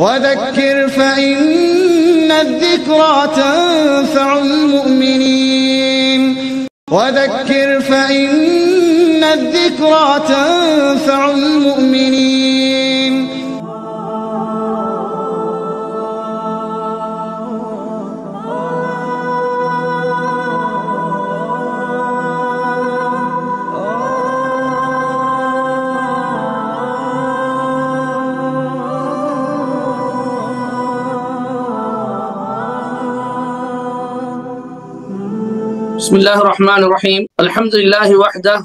وذكر فإن الذكرى تنفع المؤمنين وذكر فإن الذكرى تنفع المؤمنين. بسم الله الرحمن الرحيم. الحمد لله وحده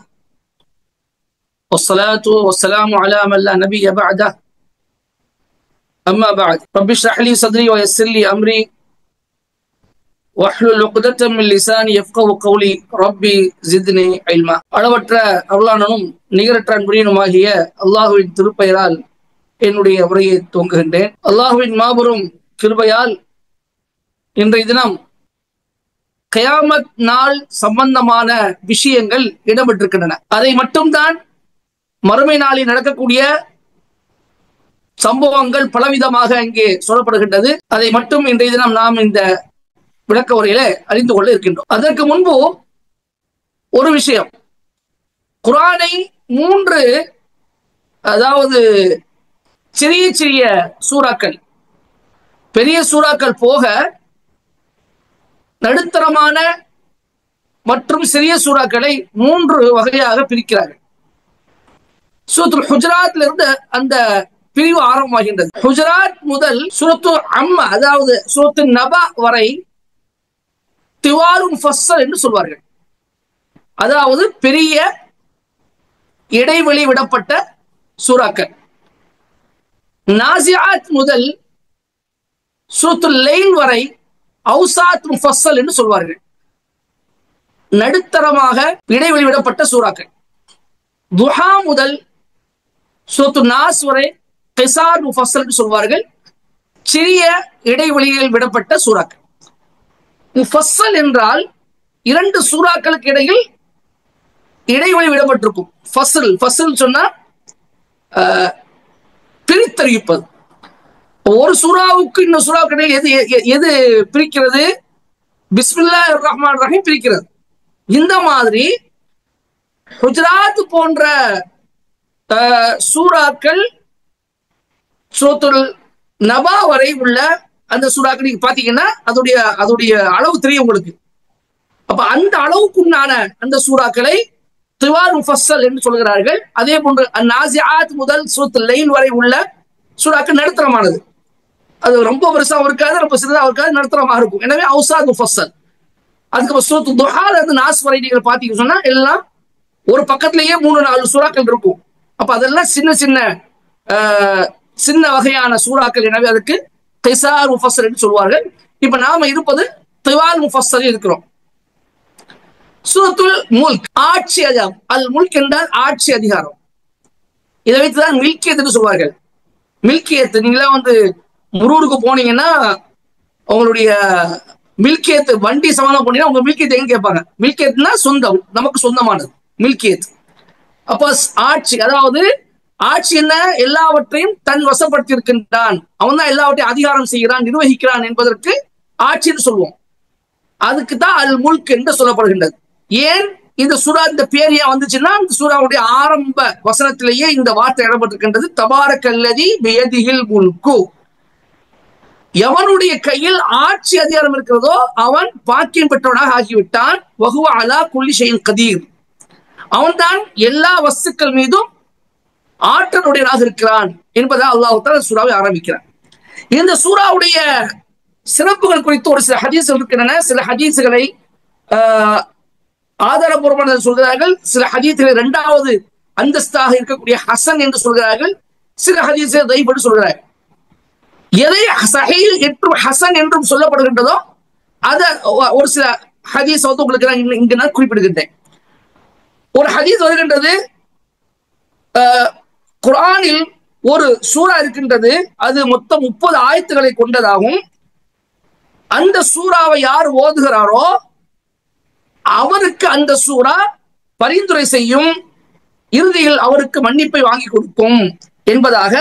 والصلاة والسلام على من لا نبي بعده. أما بعد رب اشرح لي صدري ويسر لي أمري واحلل عقدة من لساني يفقهوا قولي ربي زدني علما. அளவற்ற அருளாளனும் நிகரற்ற அன்புடையனுமாகிய அல்லாஹ்வின் திருப்பெயரால் என்னுடைய உரையை துவங்குகின்றேன். அல்லாஹ்வின் மாபெரும் கிருபையால் இன்றைய தினம் கயாமத் நாள் சம்பந்தமான விஷயங்கள் இடம்பெற்றிருக்கின்றன. அதை மட்டும்தான் மறுமை நாளில் நடக்கக்கூடிய சம்பவங்கள் பலவிதமாக இங்கே சொல்லப்படுகின்றது. அதை மட்டும் இன்றைய தினம் நாம் இந்த விளக்க உரையில அறிந்து கொள்ள இருக்கின்றோம். அதற்கு முன்பு ஒரு விஷயம், குர்ஆனை 3 அதாவது சிறிய சிறிய சூறாக்கள், பெரிய சூறாக்கள் போக நடுத்தரமான மற்றும் சிறிய சூறாக்களை 3 வகையாக பிரிக்கிறார்கள். சூரத்துல் ஹுஜராத்ல இருந்து அந்த பிரிவு ஆரம்பமாகின்றது. ஹுஜராத் முதல் சூரத்து அம்மா அதாவது சூரத்து நபா வரை திவாலும் முஃபஸ்ஸல் என்று சொல்வார்கள். அதாவது பெரிய இடைவெளி விடப்பட்ட சூறாக்கள். நாசிஆத் முதல் சூரத்துல் லைல் வரை அவுசாத் முஃபஸ்ஸல் என்று சொல்வார்கள். நடுத்தரமாக இடைவெளி விடப்பட்ட சூறாக்கள். துஹா முதல் சூரத்து நாஸ் வரை கிஸார் முஃபஸ்ஸல் என்று சொல்வார்கள். சிறிய இடைவெளியில் விடப்பட்ட சூறாக்கள். முஃபஸ்ஸல் என்றால் 2 சூறாக்களுக்கு இடையில் இடைவெளி விடப்பட்டிருக்கும். ஃபஸ்ல் சொன்னா பிரித்தறிவிப்பது. ஒரு சூறாவுக்கு இன்னொரு சூறாவுக்கு எது பிரிக்கிறது? பிஸ்மில்லாஹிர் ரஹ்மானிர் ரஹீம் பிரிக்கிறது. இந்த மாதிரி ஹுஜராத் போன்ற சூறாக்கள் சூரத்துல் நபா வரை உள்ள அந்த சூறாக்கள் நீங்க பாத்தீங்கன்னா அதோடைய அளவு தெரியும் உங்களுக்கு. அப்ப அந்த அளவுக்குண்டான அந்த சூறாக்களை திவால் முஃபஸ்ஸல் என்று சொல்கிறார்கள். அதே போன்று நாசிஆத் முதல் சூரத்துல் லைல் வரை உள்ள சூறாக்கள் நடுத்தரமானது. அது ரொம்ப பெருசாகவும் இருக்காது, ரொம்ப சிறிதாக இருக்காது, நடுத்தரமாக இருக்கும். எனவே அவுசாத் முஃபஸ்ஸல். அதுக்கப்புறம் சூரத்து துஹால இருந்து நாஸ் வரை நீங்கள் பார்த்தீங்கன்னு சொன்னா எல்லாம் ஒரு பக்கத்திலேயே 3-4 சூறாக்கள் இருக்கும். அப்ப அதெல்லாம் சின்ன வகையான சூறாக்கள். எனவே அதுக்கு கிஸார் முஃபஸ்ஸல் என்று சொல்வார்கள். இப்ப நாம இருப்பது திவால் முஃபஸ்ஸல் இருக்கிறோம். சூரத்துல் முல்க் ஆட்சி அதிகாரம். அல் முல்க் என்றால் ஆட்சி அதிகாரம். இதை வைத்துதான் மில்கியத் என்று சொல்வார்கள். மில்கியத் நீங்களாம் முரூருக்கு போனீங்கன்னா உங்களுடைய மில்கியத் வண்டி சமாளம் போனீங்கன்னா உங்க மில்கியத் எங்க கேட்பாங்க? மில்கியத்னா சொந்தம், நமக்கு சொந்தமானது மில்கியத். அப்போ ஆட்சி, அதாவது ஆட்சி என்ன? எல்லாவற்றையும் தன் வசப்படுத்தி இருக்கின்றான், அவன் தான் எல்லாவற்றையும் அதிகாரம் செய்கிறான், நிர்வகிக்கிறான் என்பதற்கு ஆட்சின்னு சொல்லுவோம். அதுக்கு தான் அல் முல்க் என்று சொல்லப்படுகின்றது. ஏன் இந்த சூரா இந்த பேர் ஏன் வந்துச்சுன்னா, இந்த சூராவுடைய ஆரம்ப வசனத்திலேயே இந்த வார்த்தை இடம்பெற்றிருக்கின்றது. தபாரக்கல்லதி பியதிஹில் முல்கு. எவனுடைய கையில் ஆட்சி அதிகாரம் இருக்கிறதோ அவன் பாக்கியம் பெற்றவனாக ஆகிவிட்டான். வஹுவ அலா குல்லி ஷைஇன் கதீர். அவன்தான் எல்லா வஸ்துக்கள் மீதும் ஆற்றலுடையவனாக இருக்கிறான் என்பதாக அல்லாஹ் தஆலா சூராவை ஆரம்பிக்கிறான். இந்த சூராவுடைய சிறப்புகள் குறித்து ஒரு சில ஹதீஸ்கள் இருக்கின்றன. சில ஹதீஸ்களை ஆதாரபூர்வமாக சொல்கிறார்கள். சில ஹதீஸ்களை 2வது அந்தஸ்தாக இருக்கக்கூடிய ஹசன் என்று சொல்கிறார்கள். சில ஹதீஸ்களை தஈஃப் என்று சொல்கிறார்கள். எதை சஹீஹ் என்றும் ஹசன் என்றும் சொல்லப்படுகின்றதோ அத ஒரு சில ஹதீஸ் உங்களுக்கு நான் இங்க நான் குறிப்பிடுகின்றேன். ஒரு ஹதீஸ் வருகின்றது, குர்ஆனில் ஒரு சூரா இருக்கின்றது, அது மொத்தம் 30 ஆயத்துக்களை கொண்டதாகும். அந்த சூறாவை யார் ஓதுகிறாரோ அவருக்கு அந்த சூரா பரிந்துரை செய்யும், இறுதியில் அவருக்கு மன்னிப்பை வாங்கி கொடுக்கும் என்பதாக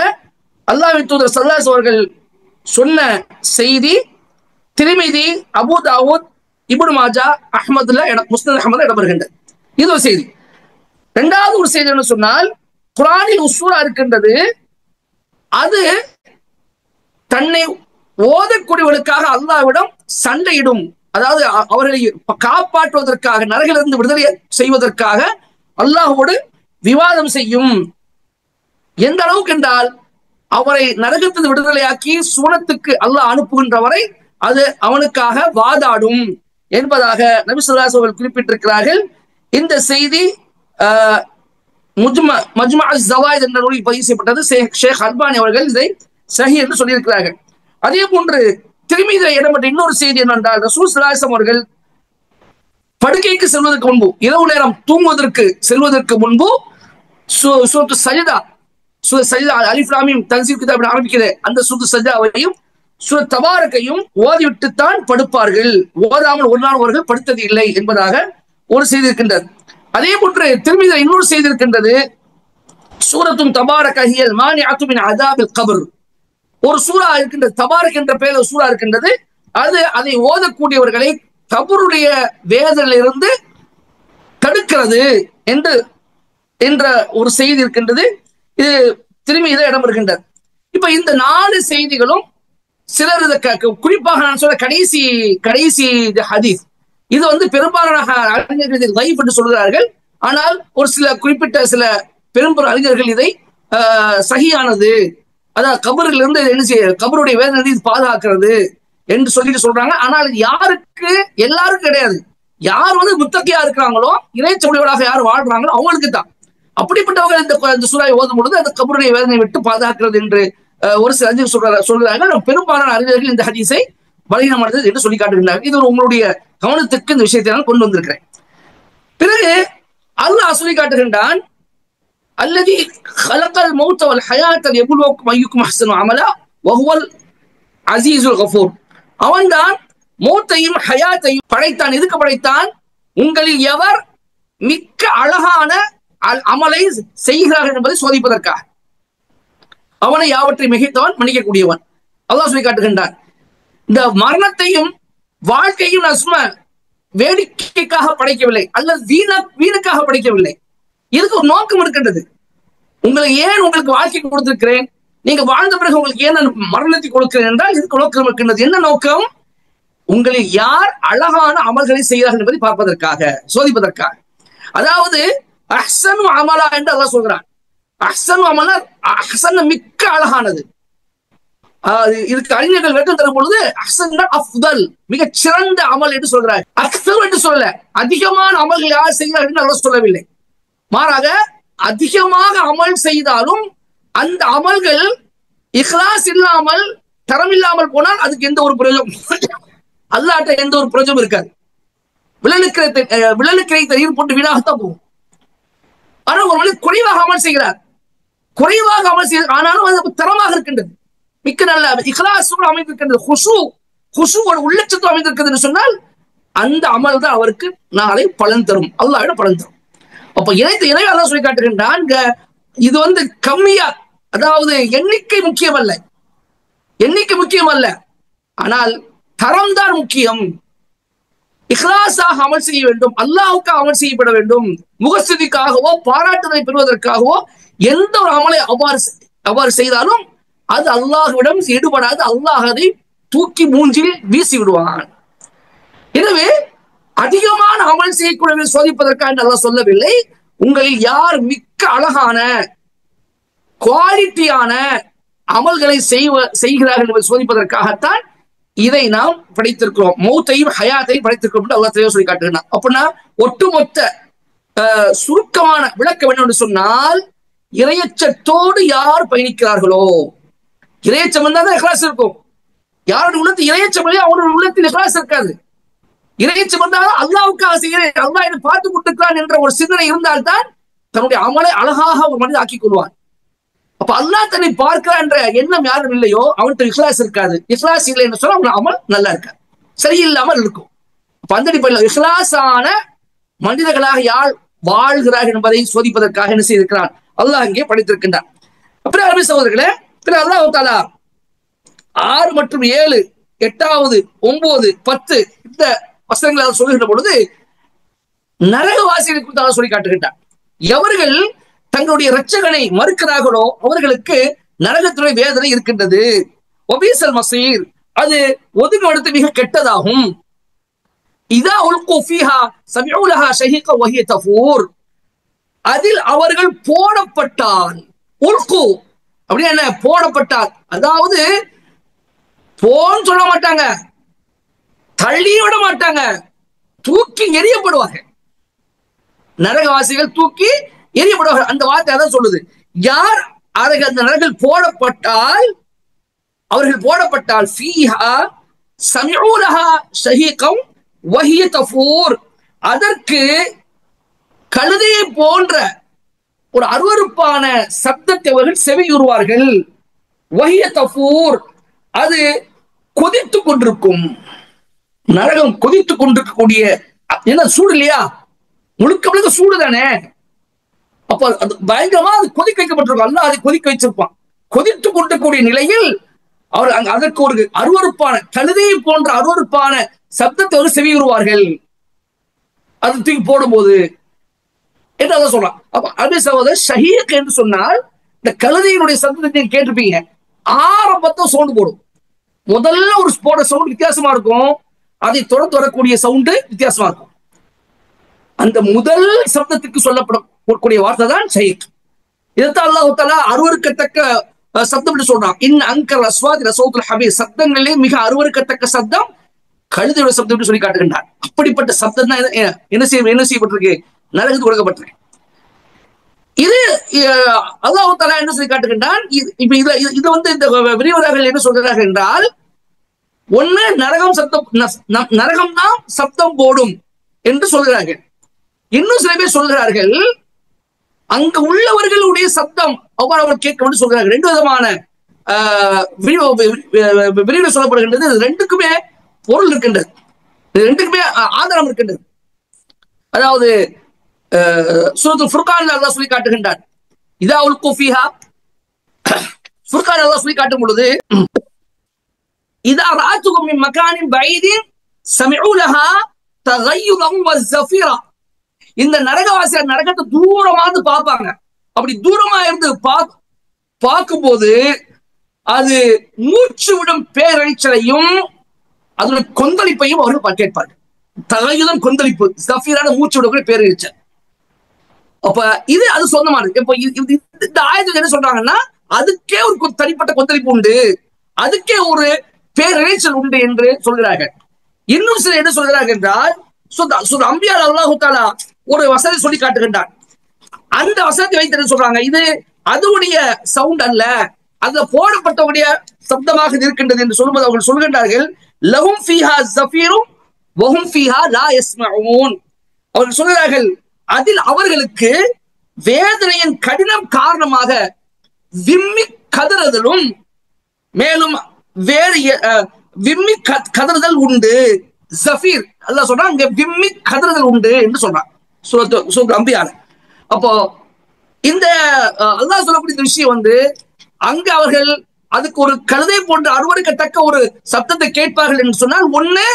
அல்லாஹ்வின் தூதர் ஸல்லல்லாஹு அலைஹி வஸல்லம் அவர்கள் சொன்ன செய்தி திரிமிதி, அபூ தாவூத், இப்னு மாஜா, அஹ்மதுல முஸ்னத் அஹ்மதுல இடம்பெறுகின்றது. இது ஒரு செய்தி. இரண்டாவது ஒரு செய்தி என்ன சொன்னால், குர்ஆனில் ஒரு சூரா இருக்கின்றது, அது தன்னை ஓதக்கூடியவர்களுக்காக அல்லாஹ்விடம் சண்டையிடும், அதாவது அவர்களை காப்பாற்றுவதற்காக, நரகிலிருந்து விடுதலை செய்வதற்காக அல்லாஹ்வோடு விவாதம் செய்யும். எந்த அளவுக்கு என்றால், அவரை நரகத்தில் விடுதலையாக்கி சுவனத்துக்கு அல்லாஹ் அனுப்புகின்ற வரை அது அவனுக்காக வாதாடும் என்பதாக நபி ஸல்லல்லாஹு அலைஹி வஸல்லம் குறிப்பிட்டிருக்கிறார்கள். இந்த செய்தி மஜ்மா அஸ்-ஸவாயித் என்ற நூலில் பதிவு செய்யப்பட்டது. ஷேக் அல்பானி அவர்கள் இதை சஹீஹ் என்று சொல்லியிருக்கிறார்கள். அதே போன்று திருமீதியில் இடம்பெற்ற இன்னொரு செய்தி என்னவென்றால், ரசூல் ஸல்லல்லாஹு அலைஹி வஸல்லம் அவர்கள் படுக்கைக்கு செல்வதற்கு முன்பு, இரவு நேரம் தூங்குவதற்கு செல்வதற்கு முன்பு சூரத்து சஜ்தா, அலிஃப் லாம் மீம் தன்சீல் கிதாப் ஆரம்பிக்கிறது, அந்த சூரத்து சஜ்தாவையும் சூரத் தபாரக்கையும் ஓதிவிட்டுத்தான் படுப்பார்கள், ஓதாமல் ஒரு நாள் அவர்கள் படுத்தது இல்லை என்பதாக ஒரு செய்தி இருக்கின்றது. அதே போன்று திருமீதியில் இன்னொரு செய்தி இருக்கின்றது, சூரத்தும் தபாரக ஹியல் மானிஅத்து மின் அஸாபில் கப்ர். ஒரு சூரா இருக்கின்றது, தபாரக் என்ற பெயரில் சூரா இருக்கின்றது, அது அதை ஓதக்கூடியவர்களை கபருடைய வேதனையிலிருந்து தடுக்கிறது என்ற ஒரு செய்தி இருக்கின்றது. இது திருமீதியில் இடம்பெறுகின்றது. இப்ப இந்த 4 செய்திகளும் சிலர் குறிப்பாக நான் சொல்ற கடைசி ஹதீஸ், இது பெரும்பாலான அறிஞர்கள் லைஃப் என்று சொல்கிறார்கள். ஆனால் ஒரு சில குறிப்பிட்ட சில பெரும்பெரும் அறிஞர்கள் இதை சஹீஹானது, அதாவது கபரில் இருந்து கபருடைய வேதனை பாதுகாக்கிறது என்று சொல்லிட்டு சொல்றாங்க. ஆனால் யாருக்கு? எல்லாருக்கும் கிடையாது. யார் முத்தகியா இருக்கிறாங்களோ, இறைச்சொல்லிகளாக யார் வாழ்றாங்களோ அவங்களுக்கு தான். அப்படிப்பட்டவர்கள் இந்த சூறாவை ஓதும் பொழுது அந்த கபருடைய வேதனை விட்டு பாதுகாக்கிறது என்று ஒரு சில அறிஞர் சொல்றாங்க. பெரும்பாலான அறிஞர்கள் இந்த ஹதீஸை பலகீனமானது என்று சொல்லி காட்டுகின்றார்கள். இது உங்களுடைய கவனத்துக்கு இந்த விஷயத்தை நான் கொண்டு வந்திருக்கிறேன். பிறகு அல்லாஹ் சொல்லி காட்டுகின்றான், அல்லதி خلقல் மௌத வல் ஹயாத லியப்லுவக்கும் அய்யுக்கும் அஹ்ஸனு அமலா வஹுவல் அஸீஸுல் கஃபூர். அவன்தான் மௌத்தையும் ஹயாத்தையும் படைத்தான். எதுக்கு படைத்தான்? உங்களில் எவர் மிக்க அழகான அமலை செய்கிறார்கள் என்பதை சோதிப்பதற்காக. அவனை யாவற்றை மிகைத்தவன், மன்னிக்கக்கூடியவன். அல்லாஹ் சொல்லி காட்டுகின்றான், இந்த மரணத்தையும் வாழ்க்கையும் நான் சும்மா வேடிக்கைக்காக படைக்கவில்லை, அல்லது வீணுக்காக படைக்கவில்லை. இதுக்கு ஒரு நோக்கம் இருக்கின்றது. உங்களுக்கு வாழ்க்கை கொடுத்திருக்கிறேன், நீங்க வாழ்ந்த பிறகு உங்களுக்கு ஏன் மரணத்தை கொடுக்கிறேன் என்றால் இதுக்கு நோக்கம் இருக்கின்றது. என்ன நோக்கம்? உங்களில் யார் அழகான அமல்களை செய்கிறார்கள் என்பதை பார்ப்பதற்காக, சோதிப்பதற்காக. அதாவது அஹ்ஸனு அமலா என்று அல்லாஹ் சொல்கிறான். அஹ்ஸனு அமலா, அஹ்ஸன் மிக்க அழகானது. இதுக்கு அறிஞர்கள் விளக்கம் தரும் பொழுது அஹ்ஸன் அஃதல், மிகச் சிறந்த அமல் என்று சொல்கிறார். அக்ஸர் என்று சொல்லல, அதிகமான அமல்கள் யார் செய்கிறார்கள் என்று அல்லாஹ் சொல்லவில்லை. மாறாக அதிகமாக அமல் செய்தாலும் அந்த அமல்கள் இஹ்லாஸ் இல்லாமல், தரம் இல்லாமல் போனால் அதுக்கு எந்த ஒரு பிரயோஜனம், அல்லாஹ்ட்ட எந்த ஒரு பிரயோஜனம் இருக்காது. விழலுக்கு கிடைத்த நீர் போட்டு வீணாகத்தான் போகும். ஆனால் ஒரு மனிதன் குறைவாக அமல் செய்கிறார், ஆனாலும் அது தரமாக இருக்கின்றது, மிக்க நல்ல இஹ்லாஸோடு அமைந்திருக்கின்றது, குஷூவோடு உள்ளச்சத்தோடு அமைந்திருக்கிறது என்று சொன்னால் அந்த அமல் தான் அவருக்கு நாளை பலன் தரும், அல்லாஹ்விடம் பலன் தரும். அப்ப எனவே அல்லாஹ் சொல்லி காட்டுகின்றான், இது கம்மியா, அதாவது எண்ணிக்கை முக்கியம் அல்ல, ஆனால் தரம் தான் முக்கியம். இஹ்லாஸாக அமல் செய்ய வேண்டும், அல்லாஹ்வுக்கு அமல் செய்யப்பட வேண்டும். முகஸ்துதிக்காகவோ பாராட்டுதலை பெறுவதற்காகவோ எந்த ஒரு அமலை அவ்வாறு செய்தாலும் அது அல்லாஹ்விடம் ஈடுபடாது. அல்லாஹ் அதை தூக்கி மூஞ்சில் வீசி விடுவான். எனவே அதிகமான அமல் செய்யக்கூடிய சோதிப்பதற்காக அல்லாஹ் சொல்லவில்லை. உங்களில் யார் மிக்க அழகான குவாலிட்டியான அமல்களை செய்கிறார்கள் என்பதை சோதிப்பதற்காகத்தான் இதை நாம் படைத்திருக்கிறோம். மௌத்தையும் ஹயாத்தையும் படைத்திருக்கிறோம் என்று அல்லாஹ் தெளிவாக சொல்லி காட்டுகிறான். அப்படின்னா ஒட்டுமொத்த சுருக்கமான விளக்கம் என்ன என்று சொன்னால், இறையச்சத்தோடு யார் பயணிக்கிறார்களோ, இறையச்சம் தான் இஹ்லாஸ் இருக்கும். யாருடைய உள்ளத்தில் இறையச்சம் இல்லையோ அவருடைய உள்ளத்தில் இஹ்லாஸ் இருக்காது. இறையச்சம் வந்தாலும் அல்லாஹ்வுக்காக செய்கிறேன், அல்லாஹ் என்னை பார்த்து கொண்டிருக்கிறான் என்ற ஒரு சிந்தனை இருந்தால்தான் தன்னுடைய அமலை அழகாக ஒரு மனிதன் ஆக்கிக் கொள்வான். அப்ப அல்லாஹ் தன்னை பார்க்கிறான் என்ற எண்ணம் யாரும் இல்லையோ அவனுக்கு இஹ்லாஸ் இருக்காது. இஹ்லாஸ் இல்லை என்று சொன்னா அவன் அமல் நல்லா இருக்காது, சரியில்லாமல் இருக்கும். அப்ப அந்த அடிப்படையில் இஹ்லாஸான மனிதர்களாக யார் வாழ்கிறார்கள் என்பதை சோதிப்பதற்காக என்ன செய்திருக்கிறான் அல்லாஹ் இங்கே படைத்திருக்கின்றான். அப்புறம் அருமை சகோதரர்களே, அல்லாஹ் தஆலா 6 மற்றும் 7, 8, 9, 10 இந்த வசனங்கள் சொல்லுகின்ற பொழுது நரகவாசிகளை குறித்து சொல்லி காட்டுகின்றார். எவர்கள் தங்களுடைய இரட்சகனை மறுக்கிறார்களோ அவர்களுக்கு நரகத்துடைய வேதனை இருக்கின்றது. ஒபீசல் மசீர், அது ஒதுங்குவது மிக கெட்டதாகும். இதா உல்கு ஃபீஹா சமிஉ லஹா ஷஹீக வஹிய தஃபூர், அதில் அவர்கள் போடப்பட்டால், உல்கு அப்படின்னா என்ன, போடப்பட்டால், அதாவது போன்னு சொல்ல மாட்டாங்க, தள்ளி விட மாட்டாங்க, தூக்கி எறியப்படுவார்கள். நரகவாசிகள் தூக்கி எரியப்படுவார்கள். அந்த வார்த்தை அதான் சொல்லுது. யார் அந்த நரகில் போடப்பட்டால், அவர்கள் போடப்பட்டால் ஃபீஹா சமிஉ லஹா ஷஹீகம் வஹிய தஃபூர், அதற்கு கழுதையை போன்ற ஒரு அருவருப்பான சப்தத்தை அவர்கள் செவியுறுவார்கள். வஹிய தஃபூர், அது கொதித்துக் கொண்டிருக்கும். நரகம் கொதித்துக் கொண்டிருக்கக்கூடிய, என்ன சூடு இல்லையா, முழுக்க முழுக்க சூடு தானே. அப்ப அது பயங்கரமா அது கொதிக்க வைக்கப்பட்டிருக்கும். அல்லாஹ் அதை கொதிக்க வச்சிருப்பான். கொதித்துக் கொண்டிருக்கக்கூடிய நிலையில் அவர் அதற்கு ஒரு அருவருப்பான கழுதையை போன்ற அருவருப்பான சப்தத்தை ஒரு செவியுறுவார்கள். அது தூக்கி போடும்போது என்று சொல்லலாம். அப்ப அதே சகோதரர் ஷஹீக் என்று சொன்னால் இந்த கழுதையினுடைய சப்தத்தை நீங்க கேட்டிருப்பீங்க. ஆரம்பத்தை சவுண்டு போடும். முதல்ல ஒரு போட சவுண்ட் வித்தியாசமா இருக்கும், அதை தொடர்ந்து வரக்கூடிய சவுண்டு வித்தியாசமா இருக்கும். அந்த முதல் சப்தத்துக்கு சொல்லப்படக்கூடிய வார்த்தை தான் ஷஹீக். இதைத்தான் அல்லாஹ் தஆலா அருவருக்கத்தக்க சப்தம் என்று சொல்றான். இன் அன்கர் அஸ்வாத் லசௌத்துல் ஹபீர், சப்தங்களிலே மிக அருவருக்கத்தக்க சப்தம் கழுதையோட சப்தம் என்று சொல்லி காட்டுகின்றார். அப்படிப்பட்ட சப்தம் தான் என்ன செய்யப்பட்டிருக்கு, நரகத்துக்கு கொடுக்கப்பட்டிருக்கு. இது அல்லாஹ் தஆலா என்ன சொல்லி காட்டுகின்றான். இது வந்து இந்த விரிவுரைகள் என்ன சொல்கிறார்கள் என்றால், ஒண்ணு நரகம் தான் சப்தம் போடும் என்று சொல்கிறார்கள். இன்னும் சில பேர் சொல்கிறார்கள் அங்கு உள்ளவர்களுடைய சப்தம் அவ்வாறு அவர் கேட்க சொல்கிறார்கள். ரெண்டு விதமான விரிவுரை சொல்லப்படுகின்றது. ரெண்டுக்குமே பொருள் இருக்கின்றது, ரெண்டுக்குமே ஆதாரம் இருக்கின்றது. அதாவது சூரத்துல் ஃபுர்கான் அல்லாஹ் சொல்லி காட்டுகின்றார். இதா உல்கு ஃபீஹா, ஃபுர்கான் அல்லாஹ் சொல்லி காட்டும் பொழுது, இதா ராத்துகும் மின் மகானின் பைதின் சமிஉ லஹா தகய்யுதம் வஸ்ஸஃபிரா, இந்த நரகவாசிகள் நரகத்தை தூரமா இருந்து பார்ப்பாங்க. அப்படி தூரமா இருந்து பார்க்கும்போது அது மூச்சு விடும் பேரழிச்சலையும் அதோட கொந்தளிப்பையும் அவர்கள் கேட்பார்கள். தகையுதம் கொந்தளிப்பு, ஜஃபீரான மூச்சு விடக்கூடிய பேரழிச்சல். அப்ப இது அது சொந்தமானது. இப்ப இந்த ஆயத்துக்கு என்ன சொல்றாங்கன்னா, அதுக்கே ஒரு தனிப்பட்ட கொந்தளிப்பு உண்டு, அதுக்கே ஒரு பேரழிச்சல் உண்டு என்று சொல்கிறார்கள். இன்னும் சில என்ன சொல்கிறார்கள் என்றால், அம்பியா அல்லாஹ் தஆலா ஒரு வசனத்தை சொல்லி காட்டுகின்றார். அந்த வசனத்தை வைத்து சொல்றாங்க, இது அதுவுடைய சவுண்ட் அல்ல, அதுல போடப்பட்டவுடைய சப்தமாக இருக்கின்றது என்று சொல்லும்போது அவர்கள் சொல்கின்றார்கள், லஹும் ஃபீஹா ஸஃபீரும் வஹும் ஃபீஹா லா யஸ்மஊன். அவர்கள் சொல்கிறார்கள், அதில் அவர்களுக்கு வேதனையின் கடினம் காரணமாக விம்மி கதறுதலும், மேலும் வேறு விம்மி கதறுதல் உண்டு. ஸஃபீர் அல்லாஹ் சொல்றான், இங்க விம்மி கதறுதல் உண்டு என்று சொல்றான் சூரத்து அம்பியால. அப்போ இந்த அல்லாஹ் சொல்லக்கூடிய விஷயம் வந்து, அங்க அவர்கள் அதுக்கு ஒரு கழுதை போன்ற அருவருக்கத்தக்க ஒரு சப்தத்தை கேட்பார்கள் என்று சொன்னால், ஒண்ணு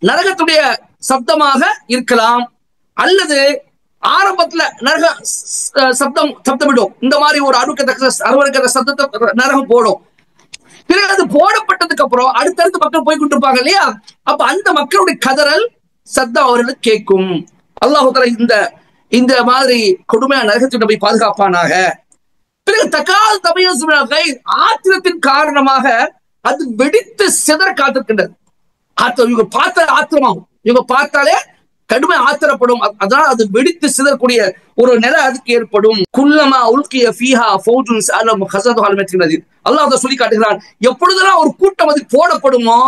நரகத்துடைய சப்தமாக இருக்கலாம், அல்லது ஆரம்பத்துல நரக சப்தமிடும். இந்த மாதிரி ஒரு அருவருக்கத்தக்க சப்தத்தை நரகம் போடும். பிறகு அது போடப்பட்டதுக்கு அப்புறம் அடுத்தடுத்து மக்கள் போய் கொண்டிருப்பாங்க இல்லையா, அப்ப அந்த மக்களுடைய கதறல் சத்தம் அவர்களுக்கு கேட்கும். அல்லாஹ் தஆலா இந்த மாதிரி கொடுமையான நரகத்தை போய் பாதுகாப்பானாக. பிறகு தகால் தபையசுமினல் கைர், ஆத்திரத்தின் காரணமாக அது வெடித்து சிதற காத்திருக்கின்றது. இவங்க பார்த்த ஆத்திரமாகும், இவங்க பார்த்தாலே கடுமை ஆத்திரப்படும். அதனால் அது வெடித்து சிதறக்கூடிய ஒரு நிலை அதுக்கு ஏற்படும். குல்லமா உல்கிய ஃபீஹா ஃபௌஜுன் ஸஅலஹும் ஹஸரத்துஹா அல்-மத்ரினதி. அல்லாஹ் அதை சொல்லி காட்டுகிறான், எப்பொழுதெல்லாம் ஒரு கூட்டம் அது போடப்படுமோ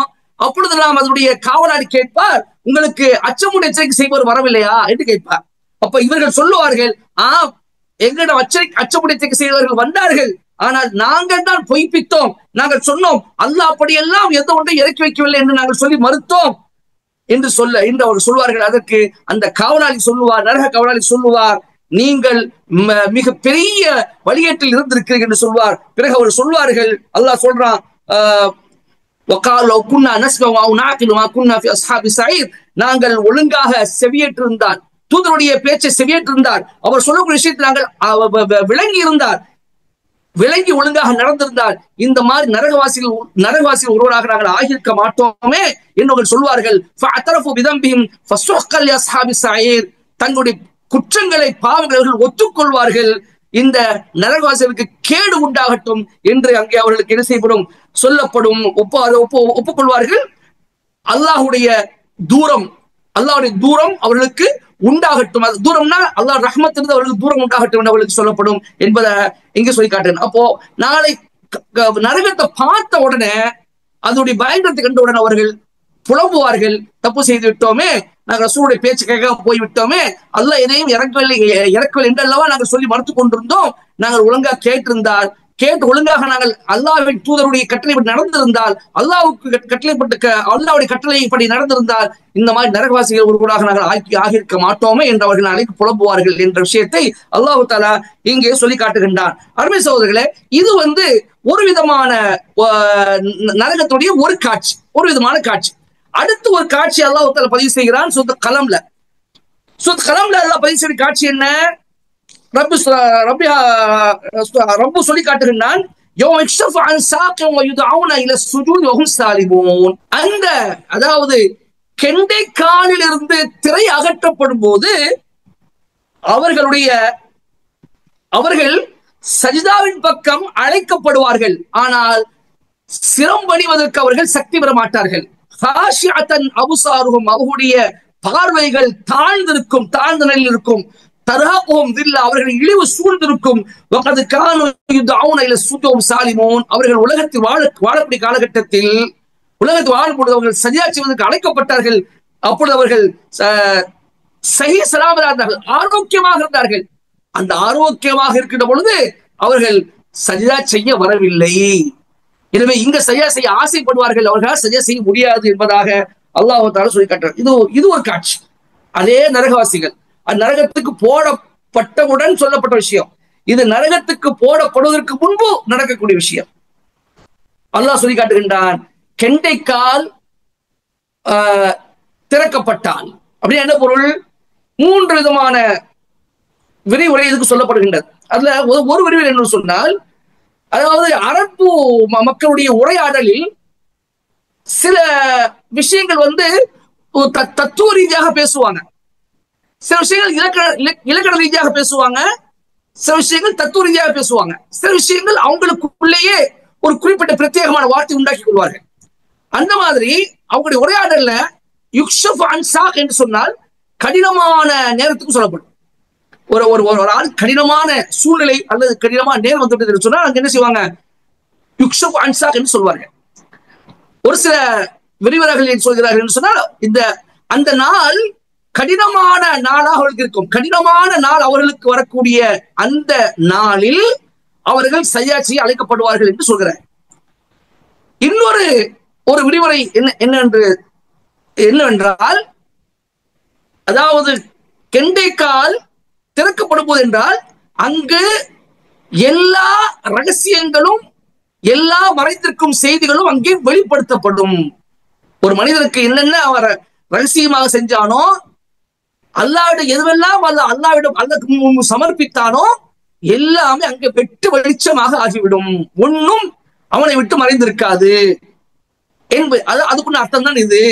அப்பொழுதெல்லாம் அதனுடைய காவலாளி கேட்பார், உங்களுக்கு அச்சமுடைய எச்சரிக்கை செய்பவர் வரவில்லையா என்று கேட்பார். அப்ப இவர்கள் சொல்லுவார்கள், எங்களிடம் அச்சமுடைய எச்சரிக்கை செய்தவர்கள் வந்தார்கள், ஆனால் நாங்கள் தான் பொய்ப்பித்தோம், நாங்கள் சொன்னோம் அல்லாஹ் அப்படியெல்லாம் எந்த ஒன்றை இறக்கி வைக்கவில்லை என்று நாங்கள் சொல்லி மறுத்தோம் என்று அவர் சொல்வார்கள். அதற்கு அந்த காவலாளி சொல்லுவார், நரக காவலாளி சொல்லுவார், நீங்கள் மிக பெரிய வழியேற்றில் இருந்திருக்கிறீர்கள் என்று சொல்வார். பிறகு அவர் சொல்வார்கள், அல்லாஹ் சொல்றான், நாங்கள் ஒழுங்காக செவியேற்றிருந்தால், தூதருடைய பேச்சை செவியேற்றிருந்தால், அவர் சொல்லக்கூடிய விஷயத்தை நாங்கள் விளங்கி இருந்தால், விளங்கி ஒழுங்காக நடந்திருந்தால், இந்த மாதிரி நரகவாசிகள் ஒருவராக நாங்கள் ஆகியிருக்க மாட்டோமே என்று சொல்வார்கள். தங்களுடைய குற்றங்களை, பாவங்களை ஒத்துக்கொள்வார்கள். இந்த நரகவாசிகளுக்கு கேடு உண்டாகட்டும் என்று அங்கே அவர்களுக்கு என்ன செய்யப்படும், சொல்லப்படும், ஒப்புக்கொள்வார்கள். அல்லாஹுடைய தூரம் அவர்களுக்கு உண்டாகட்டும். அது தூரம்னா அல்லாஹ் ரஹ்மத்திலிருந்து அவர்களுக்கு தூரம் உண்டாகட்டும் என்று அவர்களுக்கு சொல்லப்படும் என்பதை இங்கே சொல்லி காட்டுறேன். அப்போ நாளை நரகத்தை பார்த்த உடனே, அதனுடைய பயங்கரத்தை கண்ட உடனே அவர்கள் புலம்புவார்கள், தப்பு செய்து விட்டோமே, நாங்கள் ரசூலுடைய பேச்சு கேட்க போய்விட்டோமே, அல்லாஹ் எதையும் இறக்கவில்லை என்றல்லவா நாங்கள் சொல்லி மறுத்து கொண்டிருந்தோம். நாங்கள் ஒழுங்காக கேட்டு ஒழுங்காக நாங்கள் அல்லாஹ்வின் தூதருடைய கட்டளைப்படி நடந்திருந்தால், அல்லாஹ்வுடைய கட்டளைப்படி நடந்திருந்தால், இந்த மாதிரி நரகவாசிகள் ஒருவராக நாங்கள் ஆகியிருக்க மாட்டோமே என்று அவர்கள் நாளைக்கு புலம்புவார்கள் என்ற விஷயத்தை அல்லாஹ் தஆலா இங்கே சொல்லி காட்டுகின்றான். அருமை சகோதரர்களே, இது ஒரு விதமான நரகத்துடைய ஒரு விதமான காட்சி. அடுத்து ஒரு காட்சி அல்லாஹ் தஆலா பதிவு செய்கிறான் சூரத் கலம்ல. அல்லாஹ் பதிவு செய்த காட்சி என்ன? ரப்பு சொல்லி காட்டுகின்றான், அதாவது கெண்டைக்காலில் இருந்து திரை அகற்றப்படும் போது அவர்கள் சஜிதாவின் பக்கம் அழைக்கப்படுவார்கள். ஆனால் சிரம் பணிவதற்கு அவர்கள் சக்தி பெற மாட்டார்கள். அவர்களுடைய பார்வைகள் தாழ்ந்த நிலையில் இருக்கும். அவர்கள் இழிவு சூழ்ந்திருக்கும். அவர்கள் உலகத்தில் வாழக்கூடிய காலகட்டத்தில், உலகத்தில் வாழும்பொழுது அவர்கள் சஜிதா செய்வதற்கு அழைக்கப்பட்டார்கள். அப்பொழுது அவர்கள் சஹீ ஸலாமத்தா இருந்தார்கள், ஆரோக்கியமாக இருந்தார்கள். அந்த ஆரோக்கியமாக இருக்கின்ற பொழுது அவர்கள் சஜிதா செய்ய வரவில்லை. எனவே இங்க சஜிதா செய்ய ஆசைப்படுவார்கள், அவர்களால் சஜிதா செய்ய முடியாது என்பதாக அல்லாஹ் தஆலா சொல்லி காட்டுறார். இது ஒரு காட்சி. அதே நரகவாசிகள் நரகத்துக்கு போடப்பட்டவுடன் சொல்லப்பட்ட விஷயம். இது நரகத்துக்கு போடப்படுவதற்கு முன்பு நடக்கக்கூடிய விஷயம். அல்லாஹ் சொல்லி காட்டுகின்றான், கெண்டைக்கால் திறக்கப்பட்டால் அப்படின்னு என்ன பொருள்? 3 விதமான விரிவுரை இதுக்கு சொல்லப்படுகின்றது. அதுல ஒரு விரிவுரை என்று சொன்னால், அதாவது அரபு மக்களுடைய உரையாடலில் சில விஷயங்கள் தத்துவ ரீதியாக பேசுவாங்க, சில விஷயங்கள் இலக்கண ரீதியாக பேசுவாங்க, சில விஷயங்கள் தத்துவ ரீதியாக பேசுவாங்க, சில விஷயங்கள் அவங்களுக்குள்ளேயே ஒரு குறிப்பிட்ட பிரத்யேகமான வார்த்தை உண்டாக்கி கொள்வார்கள். அந்த மாதிரி அவங்களுடைய உரையாடல்ல யுக்ஷஃப் அன் சாக் என்று சொன்னால் கடினமான நேரத்துக்கு சொல்லப்படும். ஒரு ஆள் கடினமான சூழ்நிலை அல்லது கடினமான நேரம் வந்துவிட்டது சொன்னால் அங்க என்ன செய்வாங்க? யுக்ஷஃப் அன் சாக் என்று சொல்வார்கள். ஒரு சில விரிவர்கள் சொல்கிறார்கள் என்று சொன்னால், அந்த நாள் கடினமான நாளாக அவர்களுக்கு இருக்கும். கடினமான நாள் அவர்களுக்கு வரக்கூடிய அந்த நாளில் அவர்கள் சஜிதா செய்ய அழைக்கப்படுவார்கள் என்று சொல்கிறார். இன்னொரு விரிவுரை என்னவென்றால், அதாவது கெண்டைக்கால் திறக்கப்படும் போது என்றால் அங்கு எல்லா ரகசியங்களும், எல்லா மறைத்திருக்கும் செய்திகளும் அங்கே வெளிப்படுத்தப்படும். ஒரு மனிதனுக்கு என்னென்ன அவர் ரகசியமாக செஞ்சானோ, அல்லாஹ்விடம் எதுவெல்லாம் அல்லாஹ்விடம் அல்லாஹ்வுக்கு சமர்ப்பித்தானோ எல்லாமே அங்கே வெட்டு வெளிச்சமாக ஆகிவிடும். ஒன்னும் அவனை விட்டு மறைந்திருக்காது என்பது அதுக்குள்ள அர்த்தம் தான் இது.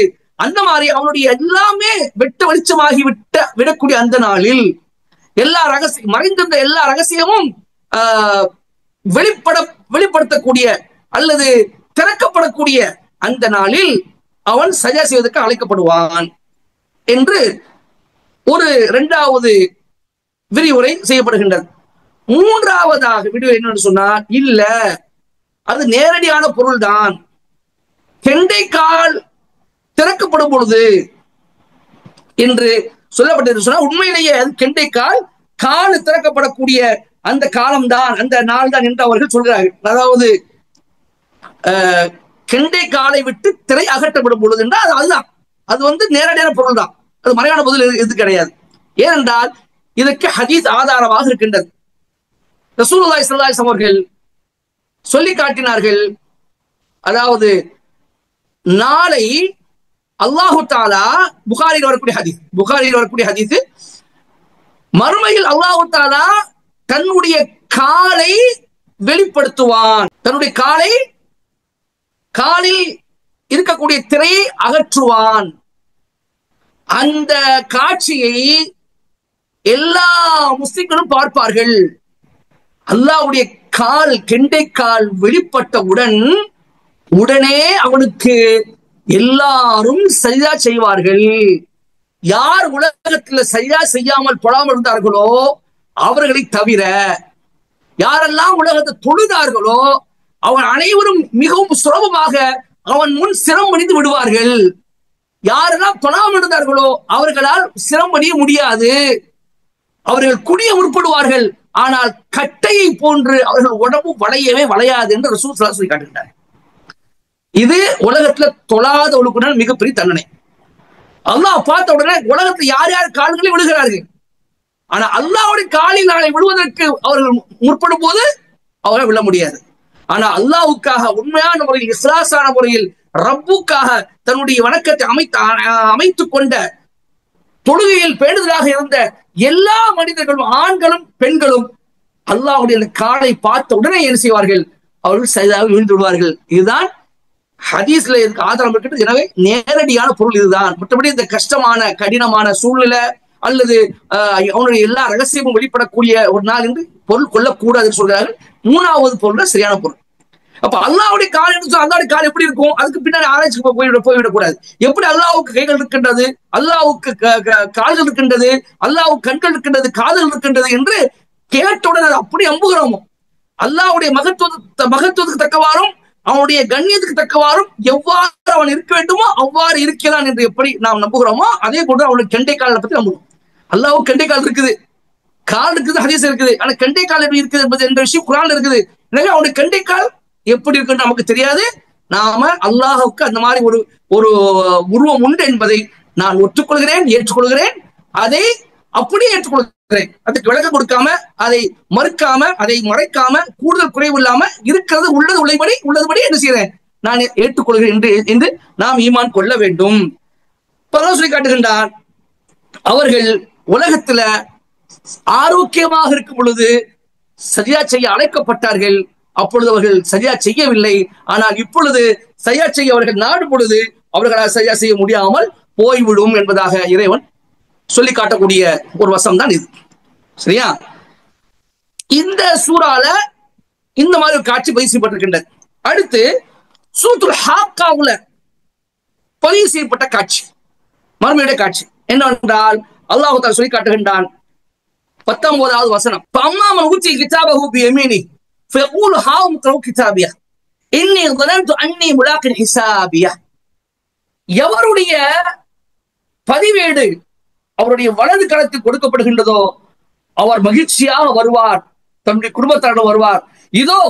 அந்த மாதிரி அவனுடைய எல்லாமே வெட்டு வெளிச்சமாகி விடக்கூடிய அந்த நாளில் எல்லா மறைந்திருந்த எல்லா ரகசியமும் வெளிப்படுத்தக்கூடிய அல்லது திறக்கப்படக்கூடிய அந்த நாளில் அவன் சஜிதா செய்வதற்கு அழைக்கப்படுவான் என்று ஒரு 2வது விரிவுரை செய்யப்படுகின்றது. 3வதாக விரிவுரை என்னன்னு சொன்னால், இல்ல அது நேரடியான பொருள்தான். கெண்டைக்கால் திறக்கப்படும் பொழுது என்று சொல்லப்பட்டது சொன்னால், உண்மையிலேயே அது கெண்டைக்கால் திறக்கப்படக்கூடிய அந்த காலம்தான், அந்த நாள் தான் என்று அவர்கள் சொல்கிறார்கள். அதாவது கெண்டைக்காலை விட்டு திரை அகற்றப்படும் பொழுது என்றால் அதுதான், அது நேரடியான பொருள் தான், அது மறைவான பதில் எது கிடையாது. ஏனென்றால் இதற்கு ஹதீஸ் ஆதாரமாக இருக்கின்றது. ரசூலுல்லாஹி ஸல்லல்லாஹு அலைஹி வஸல்லம் அவர்கள் சொல்லி காட்டினார்கள். அதாவது நாளை அல்லாஹு தாலா புகாரில் வரக்கூடிய ஹதீஸ் மறுமையில் அல்லாஹு தாலா தன்னுடைய காலை வெளிப்படுத்துவான். தன்னுடைய காலில் இருக்கக்கூடிய திரையை அகற்றுவான். அந்த காட்சியை எல்லா முஸ்லிம்களும் பார்ப்பார்கள். அல்லாஹ்வுடைய கெண்டைக்கால் வெளிப்பட்டவுடன் உடனே அவனுக்கு எல்லாரும் சஜ்தா செய்வார்கள். யார் உலகத்தில் சஜ்தா செய்யாமல் தொழாமல் இருந்தார்களோ அவர்களை தவிர யாரெல்லாம் உலகத்தை தொழுதார்களோ அவன் அனைவரும் மிகவும் சுலபமாக அவன் முன் சிரம் அணிந்து விடுவார்கள். யாரெல்லாம் தொழாமல் இருந்தார்களோ அவர்களால் சிரம் அணிய முடியாது. அவர்கள் குடிய முற்படுவார்கள். ஆனால் கட்டையை போன்று அவர்கள் உடம்பு வளையாது என்று ரசூல் ஸல்லல்லாஹு அலைஹி வஸல்லம் காட்டுகிறார். இது உலகத்துல தொழாதவர்களுக்கு மிகப்பெரிய தண்டனை. அல்லாஹ் பார்த்த உடனே உலகத்துல யார் யார் கால்களில் விழுகிறார்கள். ஆனா அல்லாஹ்வுடைய காலில் நாளை விழுவதற்கு அவர்கள் முற்படும் போது அவர்கள் விழ முடியாது. ஆனா அல்லாஹ்வுக்காக உண்மையான முறையில் இஸ்லாசான முறையில் ரப்புக்காக தன்னுடைய வணக்கத்தை அமைத்துக் கொண்ட தொழுகையில் பேணுதலாக இருந்த எல்லா மனிதர்களும் ஆண்களும் பெண்களும் அல்லாஹ்வுடைய காலை பார்த்த உடனே என்ன செய்வார்கள்? அவர்கள் சஜ்தாவில் விழுந்து விடுவார்கள். இதுதான் ஹதீஸ்ல இருக்க ஆதாரம் இருக்கிறது. எனவே நேரடியான பொருள் இதுதான். மற்றபடி இந்த கஷ்டமான கடினமான சூழ்நிலை அல்லது அவனுடைய எல்லா ரகசியமும் வெளிப்படக்கூடிய ஒரு நாள் என்று பொருள் கொள்ளக்கூடாதுன்னு சொல்கிறார்கள். மூணாவது பொருள் சரியான பொருள். அப்ப அல்லாஹ்வுடைய கால் என்று சொன்னால் அல்லாஹ்வுடைய கால் எப்படி இருக்கும்? அதுக்கு பின்னாடி ஆராய்ச்சிக்கு போய்விடக்கூடாது. எப்படி அல்லாஹ்வுக்கு கைகள் இருக்கின்றது, அல்லாஹ்வுக்கு கால்கள் இருக்கின்றது, அல்லாஹ்வுக்கு கண்கள் இருக்கின்றது, காதுகள் இருக்கின்றது என்று கேட்டவுடன் அது அப்படி நம்புகிறோமோ அல்லாஹ்வுடைய மகத்துவத்துக்கு தக்கவாறும் அவனுடைய கண்ணியத்துக்கு தக்கவாறும் எவ்வாறு அவன் இருக்க வேண்டுமோ அவ்வாறு இருக்கிறான் என்று எப்படி நாம் நம்புகிறோமோ அதே போன்று அவனுக்கு கெண்டை காலை பத்தி நம்புகிறோம். அல்லாஹ்வுக்கு கெண்டை கால் இருக்குது, கால் இருக்குது, ஹதீஸ் இருக்குது. ஆனா கெண்டை கால் எப்படி இருக்குது என்பது என்ற விஷயம் குர்ஆன்ல இருக்குது. எனவே அவனுடைய கெண்டை கால் எப்படி இருக்குன்னு நமக்கு தெரியாது. நாம அல்லாஹ்வுக்கு அந்த மாதிரி ஒரு உருவம் உண்டு என்பதை நான் ஒற்றுக்கொள்கிறேன், ஏற்றுக்கொள்கிறேன். அதை அப்படியே ஏற்றுக்கொள்கிறேன். அதுக்கு விளக்கம் கொடுக்காம, அதை மறுக்காம, அதை மறைக்காம, கூடுதல் குறைவு இல்லாம இருக்கிறது உள்ளதுபடி என்ன செய்யறேன்? நான் ஏற்றுக்கொள்கிறேன் என்று நாம் ஈமான் கொள்ள வேண்டும். சொல்லி காட்டுகின்றார், அவர்கள் உலகத்துல ஆரோக்கியமாக இருக்கும் பொழுது சஜ்தா செய்ய அழைக்கப்பட்டார்கள். அப்பொழுது அவர்கள் சஜ்தா செய்யவில்லை. ஆனால் இப்பொழுது சஜ்தா செய்ய அவர்கள் நாடும் பொழுது அவர்களால் சஜ்தா செய்ய முடியாமல் போய்விடும் என்பதாக இறைவன் சொல்லி காட்டக்கூடிய ஒரு வசனம் தான் இது. சரியா? இந்த சூறால இந்த மாதிரி ஒரு காட்சி பதிவு செய்யப்பட்டிருக்கின்றது. அடுத்து சூரத்துல் ஹாக்காவுல பதிவு செய்யப்பட்ட காட்சி, மறுமையுடைய காட்சி என்னவென்றால் அல்லாஹ் தஆலா சொல்லி காட்டுகின்றான். 19வது வசனம், ஃபஅம்மாமன் ஊத்தி கிதாபஹு பியமீனி ஃபயகூலு ஹாஉம் இக்ரஉ கிதாபியா இன்னி ظننت அன்னி முலாகின் ஹிசாபியா. எவருடைய பதிவேடு அவருடைய வலது கரத்தில் கொடுக்கப்படுகின்றதோ அவர் மகிழ்ச்சியாக வருவார், தன்னுடைய குடும்பத்தாரோடு வருவார். இதோ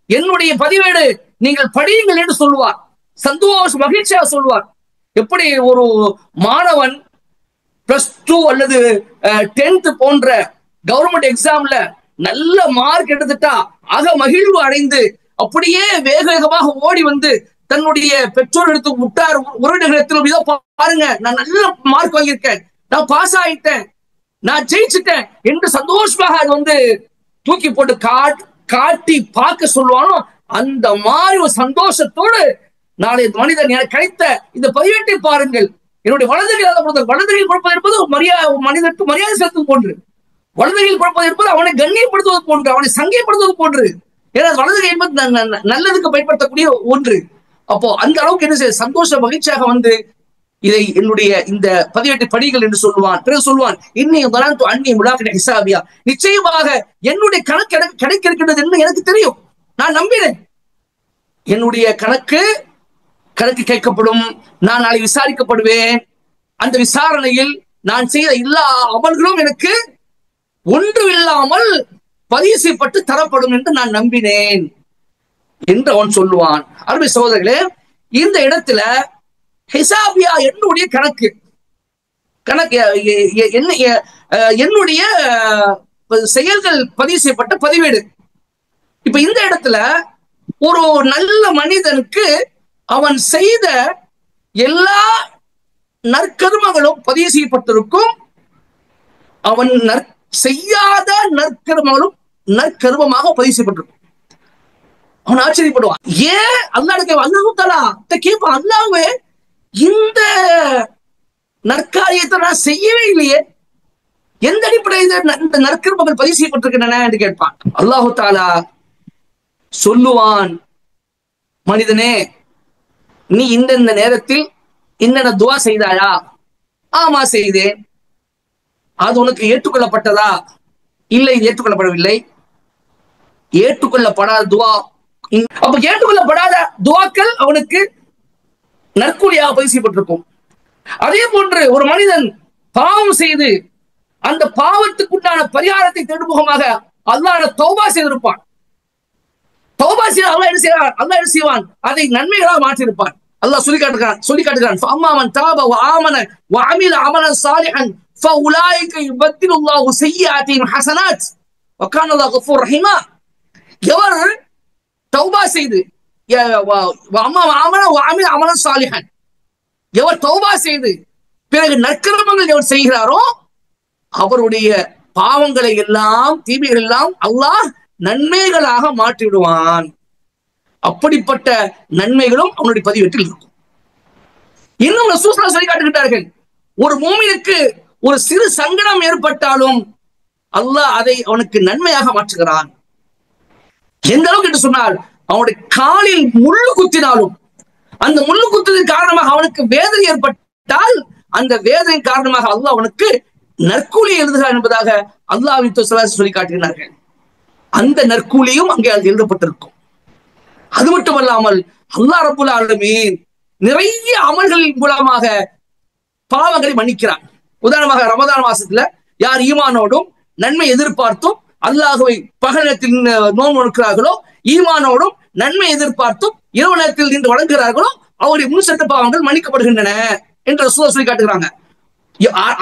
என்னுடைய பதிவேடு, நீங்கள் படியுங்கள் என்று சொல்லுவார். சந்தோஷம் மகிழ்ச்சியாக சொல்வார். எப்படி ஒரு மாணவன் +2 அல்லது 10th போன்ற கவர்மெண்ட் எக்ஸாம்ல நல்ல மார்க் எடுத்துட்டா மகிழ்வு அடைந்து அப்படியே வேகமாக ஓடி வந்து தன்னுடைய பெற்றோர் எடுத்து விட்டார் உறவினர்கள், இதோ பாருங்க நான் நல்ல மார்க் வாங்கியிருக்கேன், நான் பாஸ் ஆயிட்டேன், நான் ஜெயிச்சுட்டேன் என்று சந்தோஷமாக அது வந்து தூக்கி போட்டு காட்டி பார்க்க சொல்லுவானோ அந்த மாதிரி ஒரு சந்தோஷத்தோடு நாளை மனிதன் எனக்கு கிடைத்த இந்த பதிவேட்டை பாருங்கள், என்னுடைய வலதுகையில் கொடுப்பது என்பது மனிதனுக்கு மரியாதை செலுத்துவது போன்று, வலதுகையில் கொடுப்பது என்பது அவனை கண்ணியப்படுத்துவது போன்று, அவனை சங்கைப்படுத்துவது போன்று. ஏன்னா வலதுகை என்பது நல்லதுக்கு பயன்படுத்தக்கூடிய ஒன்று. அப்போ அந்த அளவுக்கு என்ன செய்ய சந்தோஷ மகிழ்ச்சியாக வந்து இதை என்னுடைய இந்த பதிவேட்டு படிகள் என்று சொல்லுவான். பிறகு சொல்லுவான், இன்னையும் அன்னி முலாகின் ஹிசாபியா, நிச்சயமாக என்னுடைய கணக்கு கிடைக்க இருக்கின்றது என்று எனக்கு தெரியும், நான் நம்பினேன். என்னுடைய கணக்கு கேட்கப்படும், நான் நாளை விசாரிக்கப்படுவேன். அந்த விசாரணையில் நான் செய்த எல்லா அமல்களும் எனக்கு ஒன்று இல்லாமல் பதிவு செய்யப்பட்டு தரப்படும் என்று நான் நம்பினேன் என்று அவன் சொல்லுவான். அருமை சகோதரர்களே, இந்த இடத்துல ஹிசாபியா என்னுடைய கணக்கு என்னுடைய செயல்கள் பதிவு செய்யப்பட்ட பதிவேடு. இப்ப இந்த இடத்துல ஒரு நல்ல மனிதனுக்கு அவன் செய்த எல்லா நற்கர்மங்களும் பதிவு செய்யப்பட்டிருக்கும். அவன் செய்யாத நற்கர்மங்களும் நற்கர்மமாக பதிவு செய்யப்பட்டிருக்கும். அவன் ஆச்சரியப்படுவான். ஏன் அல்லாஹ் தஆலா கேட்பான், அல்லாஹ்வே இந்த நற்காரியத்தை நான் செய்யவே இல்லையே, எந்த அடிப்படையில் இந்த நற்கர்மங்கள் பதிவு செய்யப்பட்டிருக்கின்றன என்று கேட்பான். அல்லாஹ் தஆலா சொல்லுவான், மனிதனே நீ இந்த நேரத்தில் என்னென்ன துவா செய்தாயா? ஆமா செய்தேன். அது உனக்கு ஏற்றுக்கொள்ளப்பட்டதா? இல்லை, ஏற்றுக்கொள்ளப்படவில்லை. ஏற்றுக்கொள்ளப்படாத துவா, அப்ப ஏற்றுக்கொள்ளப்படாத துவாக்கள் அவனுக்கு நற்கூலியாக பதிவு செய்யப்பட்டிருக்கும். அதே போன்று ஒரு மனிதன் பாவம் செய்து அந்த பாவத்துக்குண்டான பரிகாரத்தை தேடுமுகமாக அல்லாஹ் தௌபா செய்திருப்பான். தௌபா செய்ய அல்லாஹ் என்ன செய்வான்? அதை நன்மைகளாக மாற்றியிருப்பான். அல்லாஹ் சொல்லி காட்டுகிறான் ஃபஅம்மா தாப வ ஆமன வ அமில அமலன் சாலிஹன் ஃபஉலாயிக யுபத்திலுல்லாஹு ஸய்யிஆத்திஹிம் ஹஸனாத் வ கான அல்லாஹு கஃபூர் ரஹீமா. எவர் தௌபா செய்து அமலன் சாலிஹன், எவர் தௌபா செய்து பிறகு நற்கர்மங்கள் எவர் செய்கிறாரோ அவருடைய பாவங்களை எல்லாம், தீமைகள் எல்லாம் அல்லாஹ் நன்மைகளாக மாற்றிவிடுவான். அப்படிப்பட்ட நன்மைகளும் அவனுடைய பதிவேட்டில் இருக்கும். இன்னும் ரசூல் ஸல்லல்லாஹு அலைஹி வஸல்லம் சொல்லி காட்டுகிறார்கள், ஒரு மூமினுக்கு ஒரு சிறு சங்கடம் ஏற்பட்டாலும் அல்லாஹ் அதை அவனுக்கு நன்மையாக மாற்றுகிறான். எந்த அளவுக்கு என்று சொன்னால், அவனுடைய காலில் முள்ளு குத்தினாலும் அந்த முள்ளு குத்துவதன் காரணமாக அவனுக்கு வேதனை ஏற்பட்டால் அந்த வேதனையின் காரணமாக அல்லாஹ் அவனுக்கு நற்கூலி எழுதுகிறார் என்பதாக அல்லாஹ்வின் தூதர் சொல்லி காட்டுகிறார்கள். அந்த நற்கூலியும் அங்கே எழுதப்பட்டிருக்கும். அது மட்டுமல்லாமல் அல்லாஹ் ரப்புல் ஆலமீன் நிறைய அமல்களின் மூலமாக பாவங்களை மன்னிக்கிறான். உதாரணமாக ரமதான் மாசத்துல யார் ஈமானோடும் நன்மை எதிர்பார்த்தும் அல்லாஹ்வை பகல் நேரத்தில் நோன்பு நோக்கிறார்களோ, ஈமானோடும் நன்மை எதிர்பார்த்தும் இரவு நேரத்தில் நின்று வணங்குகிறார்களோ அவருடைய முன்சட்ட பாவங்கள் மன்னிக்கப்படுகின்றன என்று ரசூல் சொல்லி காட்டுகிறாங்க.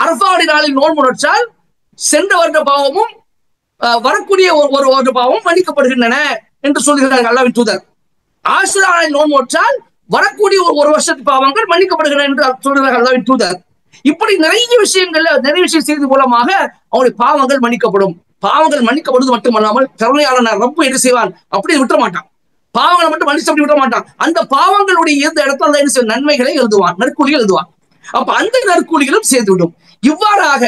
அரஃபாவுடைய நாளில் நோன்பு நோற்றால் சென்ற வருட பாவமும் வரக்கூடிய ஒரு வருட பாவமும் மன்னிக்கப்படுகின்றன என்று சொல்கிறார்கள் அல்லாஹ்வின் தூதர். ஆஷுரா நாளில் நோன்பு நோற்றால் வரக்கூடிய ஒரு வருஷத்து பாவங்கள் மன்னிக்கப்படுகின்றன என்று சொல்கிறார்கள் அல்லாஹ்வின் தூதர். இப்படி நிறைய விஷயம் செய்வது மூலமாக அவருடைய பாவங்கள் மன்னிக்கப்படும். பாவங்கள் மன்னிக்கப்படுவது மட்டுமல்லாமல் கருணையாளர் ரப்பு என்ன செய்வான்? அப்படி விட்டுற மாட்டான். பாவங்களை மட்டும் மன்னிச்சு அப்படி விட மாட்டான். அந்த பாவங்களுடைய இருந்த இடத்துல என்ன செய்வான்? நன்மைகளை எழுதுவான், நற்கூலிகள் எழுதுவான். அப்ப அந்த நற்கூலிகளும் சேர்ந்துவிடும். இவ்வாறாக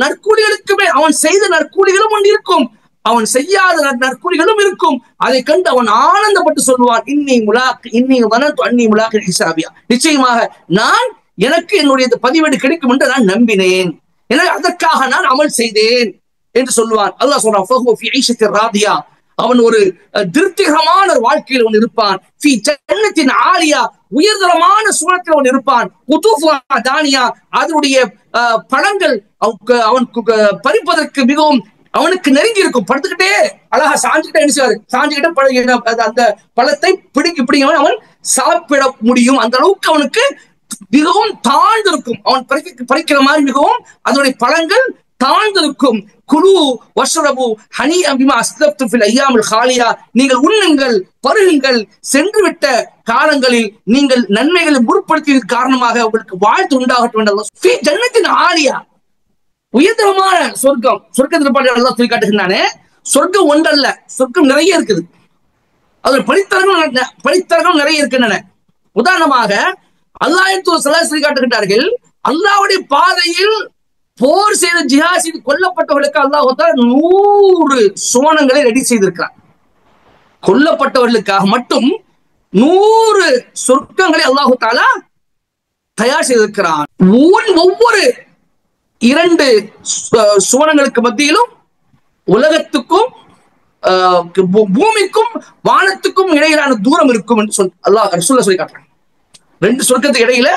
நற்கூலிகளுக்குமே அவன் செய்த நற்கூலிகளும் ஒன்று இருக்கும், அவன் செய்யாத நற்கூலிகளும் இருக்கும். அதை கண்டு அவன் ஆனந்தப்பட்டு சொல்லுவான், நிச்சயமாக நான் எனக்கு என்னுடைய பதிவேடு கிடைக்கும் என்று நான் நம்பினேன், எனவே அதற்காக நான் அமல் செய்தேன் என்று சொல்லுவான். அல்லாஹ் சொல்றான், அவன் ஒரு திருப்திகரமான வாழ்க்கையில் அவன் இருப்பான். உயர்தரமான சூழத்தில் அவன் இருப்பான். அதனுடைய பழங்கள் அவனுக்கு பறிப்பதற்கு மிகவும் அவனுக்கு நெருங்கி இருக்கும். படுத்துக்கிட்டே அழகா சாஞ்சுக்கிட்டே என்ன செய்வாரு? சாஞ்சுக்கிட்டே அந்த பழத்தை பிடிக்க அவன் சாப்பிட முடியும். அந்த அளவுக்கு அவனுக்கு மிகவும் தாழ்ந்திருக்கும். அவன் பறிக்கிற மாதிரி மிகவும் அதனுடைய பழங்கள் தாழ்ந்திருக்கும். குலு வஷ்ரபு ஹனீஅன் பிமா அஸ்லஃப்தும் ஃபில் அய்யாமில் ஹாலியா, நீங்கள் உண்ணுங்கள், பருகுங்கள், சென்றுவிட்ட காலங்களில் நீங்கள் நன்மைகளை முற்படுத்தியதன் காரணமாக உங்களுக்கு வாழ்த்து உண்டாகட்டும் என்று அல்லாஹ் ஃபீ ஜன்னத்தின் ஆலியா, உயர்தரமான சொர்க்கம். சொர்க்கத்தில் பாட்டு அல்லாஹ் சொல்லி காட்டுகிறானே, சொர்க்கம் ஒன்றல்ல, சொர்க்கம் நிறைய இருக்குது. அது படித்தரங்கள் நிறைய இருக்கின்றன. உதாரணமாக அல்லாஹ்வின் தூதர் ஸல்லல்லாஹு அலைஹி வஸல்லம் சொல்லி காட்டுகிறார்கள், அல்லாஹ்வுடைய பாதையில் போர் செய்த ஜிஹாத் செய்து கொல்லப்பட்டவர்களுக்கு அல்லாஹ் 100 சுவனங்களை ரெடி செய்திருக்கிறார். கொல்லப்பட்டவர்களுக்காக மட்டும் 100 சொர்க்கங்களை அல்லாஹ் தஆலா தயார் செய்திருக்கிறான். ஒவ்வொரு 2 சுவனங்களுக்கு மத்தியிலும் உலகத்துக்கும் பூமிக்கும் வானத்துக்கும் இடையிலான தூரம் இருக்கும் என்று அல்லாஹ் ரசூலுல்லாஹ் சொல்லி காட்டுறாங்க. 2 சொர்க்கத்துக்கு இடையில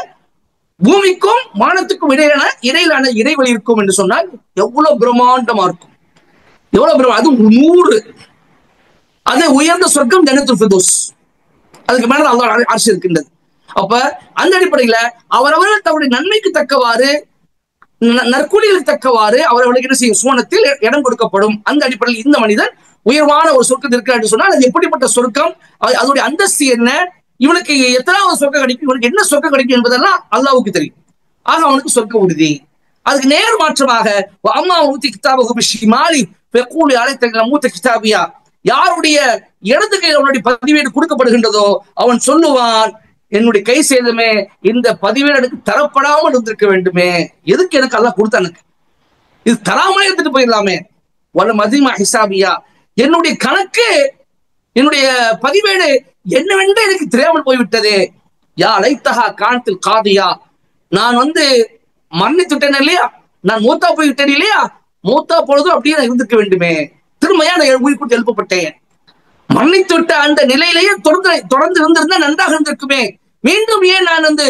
பூமிக்கும் வானத்துக்கும் இடையிலான இடைவெளி இருக்கும் என்று சொன்னால் எவ்வளவு பிரம்மாண்டமா இருக்கும், எவ்வளவு பிரம்மாண்டம். அது 100, அது உயர்ந்த சொர்க்கம் ஜன்னத்துல் ஃபிர்தௌஸ். அதுக்கு மேல அல்லாஹ் அர்ஷ் இருக்கின்றது. அப்ப அந்த அடிப்படையில அவரவர்கள் தன்னுடைய நன்மைக்கு தக்கவாறு, நற்கூலிகளுக்கு தக்கவாறு அவர்களுக்கு என்ன செய்யும்? சுவனத்தில் இடம் கொடுக்கப்படும். அந்த அடிப்படையில் இந்த மனிதன் உயர்வான ஒரு சொர்க்கத்தில் இருக்கிறார் என்று சொன்னால் அது எப்படிப்பட்ட சொர்க்கம், அதனுடைய அந்தஸ்து என்ன, இவனுக்கு எத்தனாவது சொர்க்கம் கிடைக்கும், இவனுக்கு என்ன சொர்க்கம் கிடைக்கும் என்பதெல்லாம் அல்லாஹ்வுக்கு தெரியும். ஆக அவனுக்கு சொர்க்க உறுதி. அதுக்கு நேர் மாற்றமாக அம்மா ஊத்தி கிதாபு ஷிமாலி ஃபயகூலு அலைத மூத்த கிதாபியா, யாருடைய இடது கையில் அவனுடைய பதிவேடு கொடுக்கப்படுகின்றதோ அவன் சொல்லுவான், என்னுடைய கை சேதமே இந்த பதிவேடு எனக்கு தரப்படாமல் இருந்திருக்க வேண்டுமே, எதுக்கு எனக்கு அல்லாஹ் கொடுத்தானுக்கு, இது தராமலே எடுத்துட்டு போயிடலாமே. வல மதிமா ஹிசாபியா, என்னுடைய கணக்கு என்னுடைய பதிவேடு என்னவென்று எனக்கு தெரியாமல் போய்விட்டதே. யா லைத்தஹா கானத்தில் காதியா, நான் மரணித்து விட்டேன் இல்லையா, நான் மூத்தா போய்விட்டேன் இல்லையா, மூத்தா பொழுதும் அப்படியே நான் இருந்திருக்க வேண்டுமே, திரும்பியா நான் உயிர் கொடுத்து எழுப்பப்பட்டேன், மரணித்து விட்ட அந்த நிலையிலேயே தொடர்ந்து இருந்திருந்தா நன்றாக இருந்திருக்குமே, மீண்டும் ஏன் நான்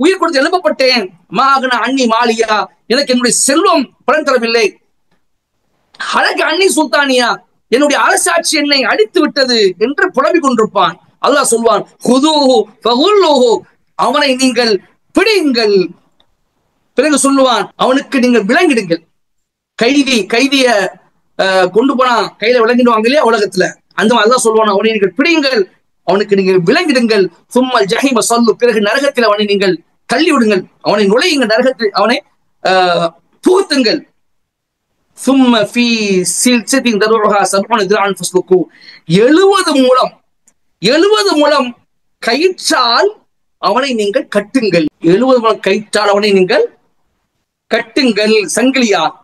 உயிர் கொடுத்து எழுப்பப்பட்டேன். மாகன அன்னி மாலியா, எனக்கு என்னுடைய செல்வம் பலன் தரவில்லை. அழகு அன்னி சுல்தானியா, என்னுடைய அரசாட்சி என்னை அடித்து விட்டது என்று புலம்பிக் கொண்டிருப்பான். அல்லாஹ் சொல்வான், ஹுதூஹு ஃபகுல்லுஹு, அவனை நீங்கள் பிடியுங்கள். பிறகு சொல்லுவான், அவனுக்கு நீங்கள் விளங்கிடுங்கள். கைதிய கொண்டு போனா கையில விளங்கிடுவாங்க இல்லையா உலகத்துல, அந்த மாதிரி அல்லாஹ் சொல்வான், அவனை நீங்கள் பிடியுங்கள், அவனுக்கு நீங்கள் விளங்கிடுங்கள். சும்மல் ஜஹீம ஸல்லு, பிறகு நரகத்தில் அவனை நீங்கள் தள்ளி விடுங்கள், அவனை நுழையுங்கள் நரகத்தில், அவனை புகுத்துங்கள். சும்ம ஃபீ சில்சிலத்தின் தர்உஹா 70 திரான் ஃபஸ்லுகு, 70 முழம் கயிற்றால் அவனை நீங்கள் கட்டுங்கள். 70 முழம் கயிற்றால் அவனை நீங்கள் கட்டுங்கள். சங்கிலியால்,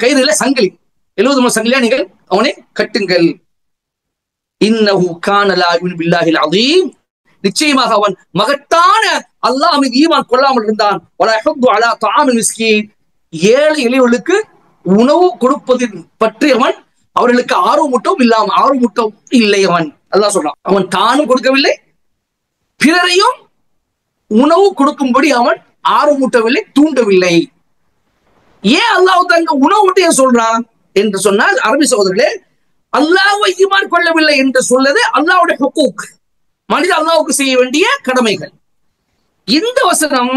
கயிறு இல்ல சங்கிலி, 70 முழம் சங்கிலியா நீங்கள் அவனை கட்டுங்கள். இன்னஹு கான லா யுமினு பில்லாஹில் அஸீம், நிச்சயமாக அவன் மகத்தான அல்லாஹ் மீது ஈமான் கொள்ளாமல் இருந்தான். வலா யஹுது அலா தஆமில் மிஸ்கீன், ஏழை எளியவர்களுக்கு உணவு கொடுப்பது பற்றி அவன் அவர்களுக்கு ஆர்வமூட்டம் இல்லை. அவன் அல்லாஹ் சொல்றான், அவன் தானும் கொடுக்கவில்லை, பிறரையும் உணவு கொடுக்கும்படி அவன் ஆர்வமூட்டவில்லை, தூண்டவில்லை. ஏன் அல்லாஹ் தங்க உணவு மட்டும் ஏன் சொல்றான் என்று சொன்னால், அரபி சகோதரர்களே, அல்லாஹ்வை ஈமான் கொள்ளவில்லை என்று சொல்வது அல்லாஹ்வுடைய ஹுக்கூக், மனித அல்லாஹ்வுக்கு செய்ய வேண்டிய கடமைகள். இந்த வசனம்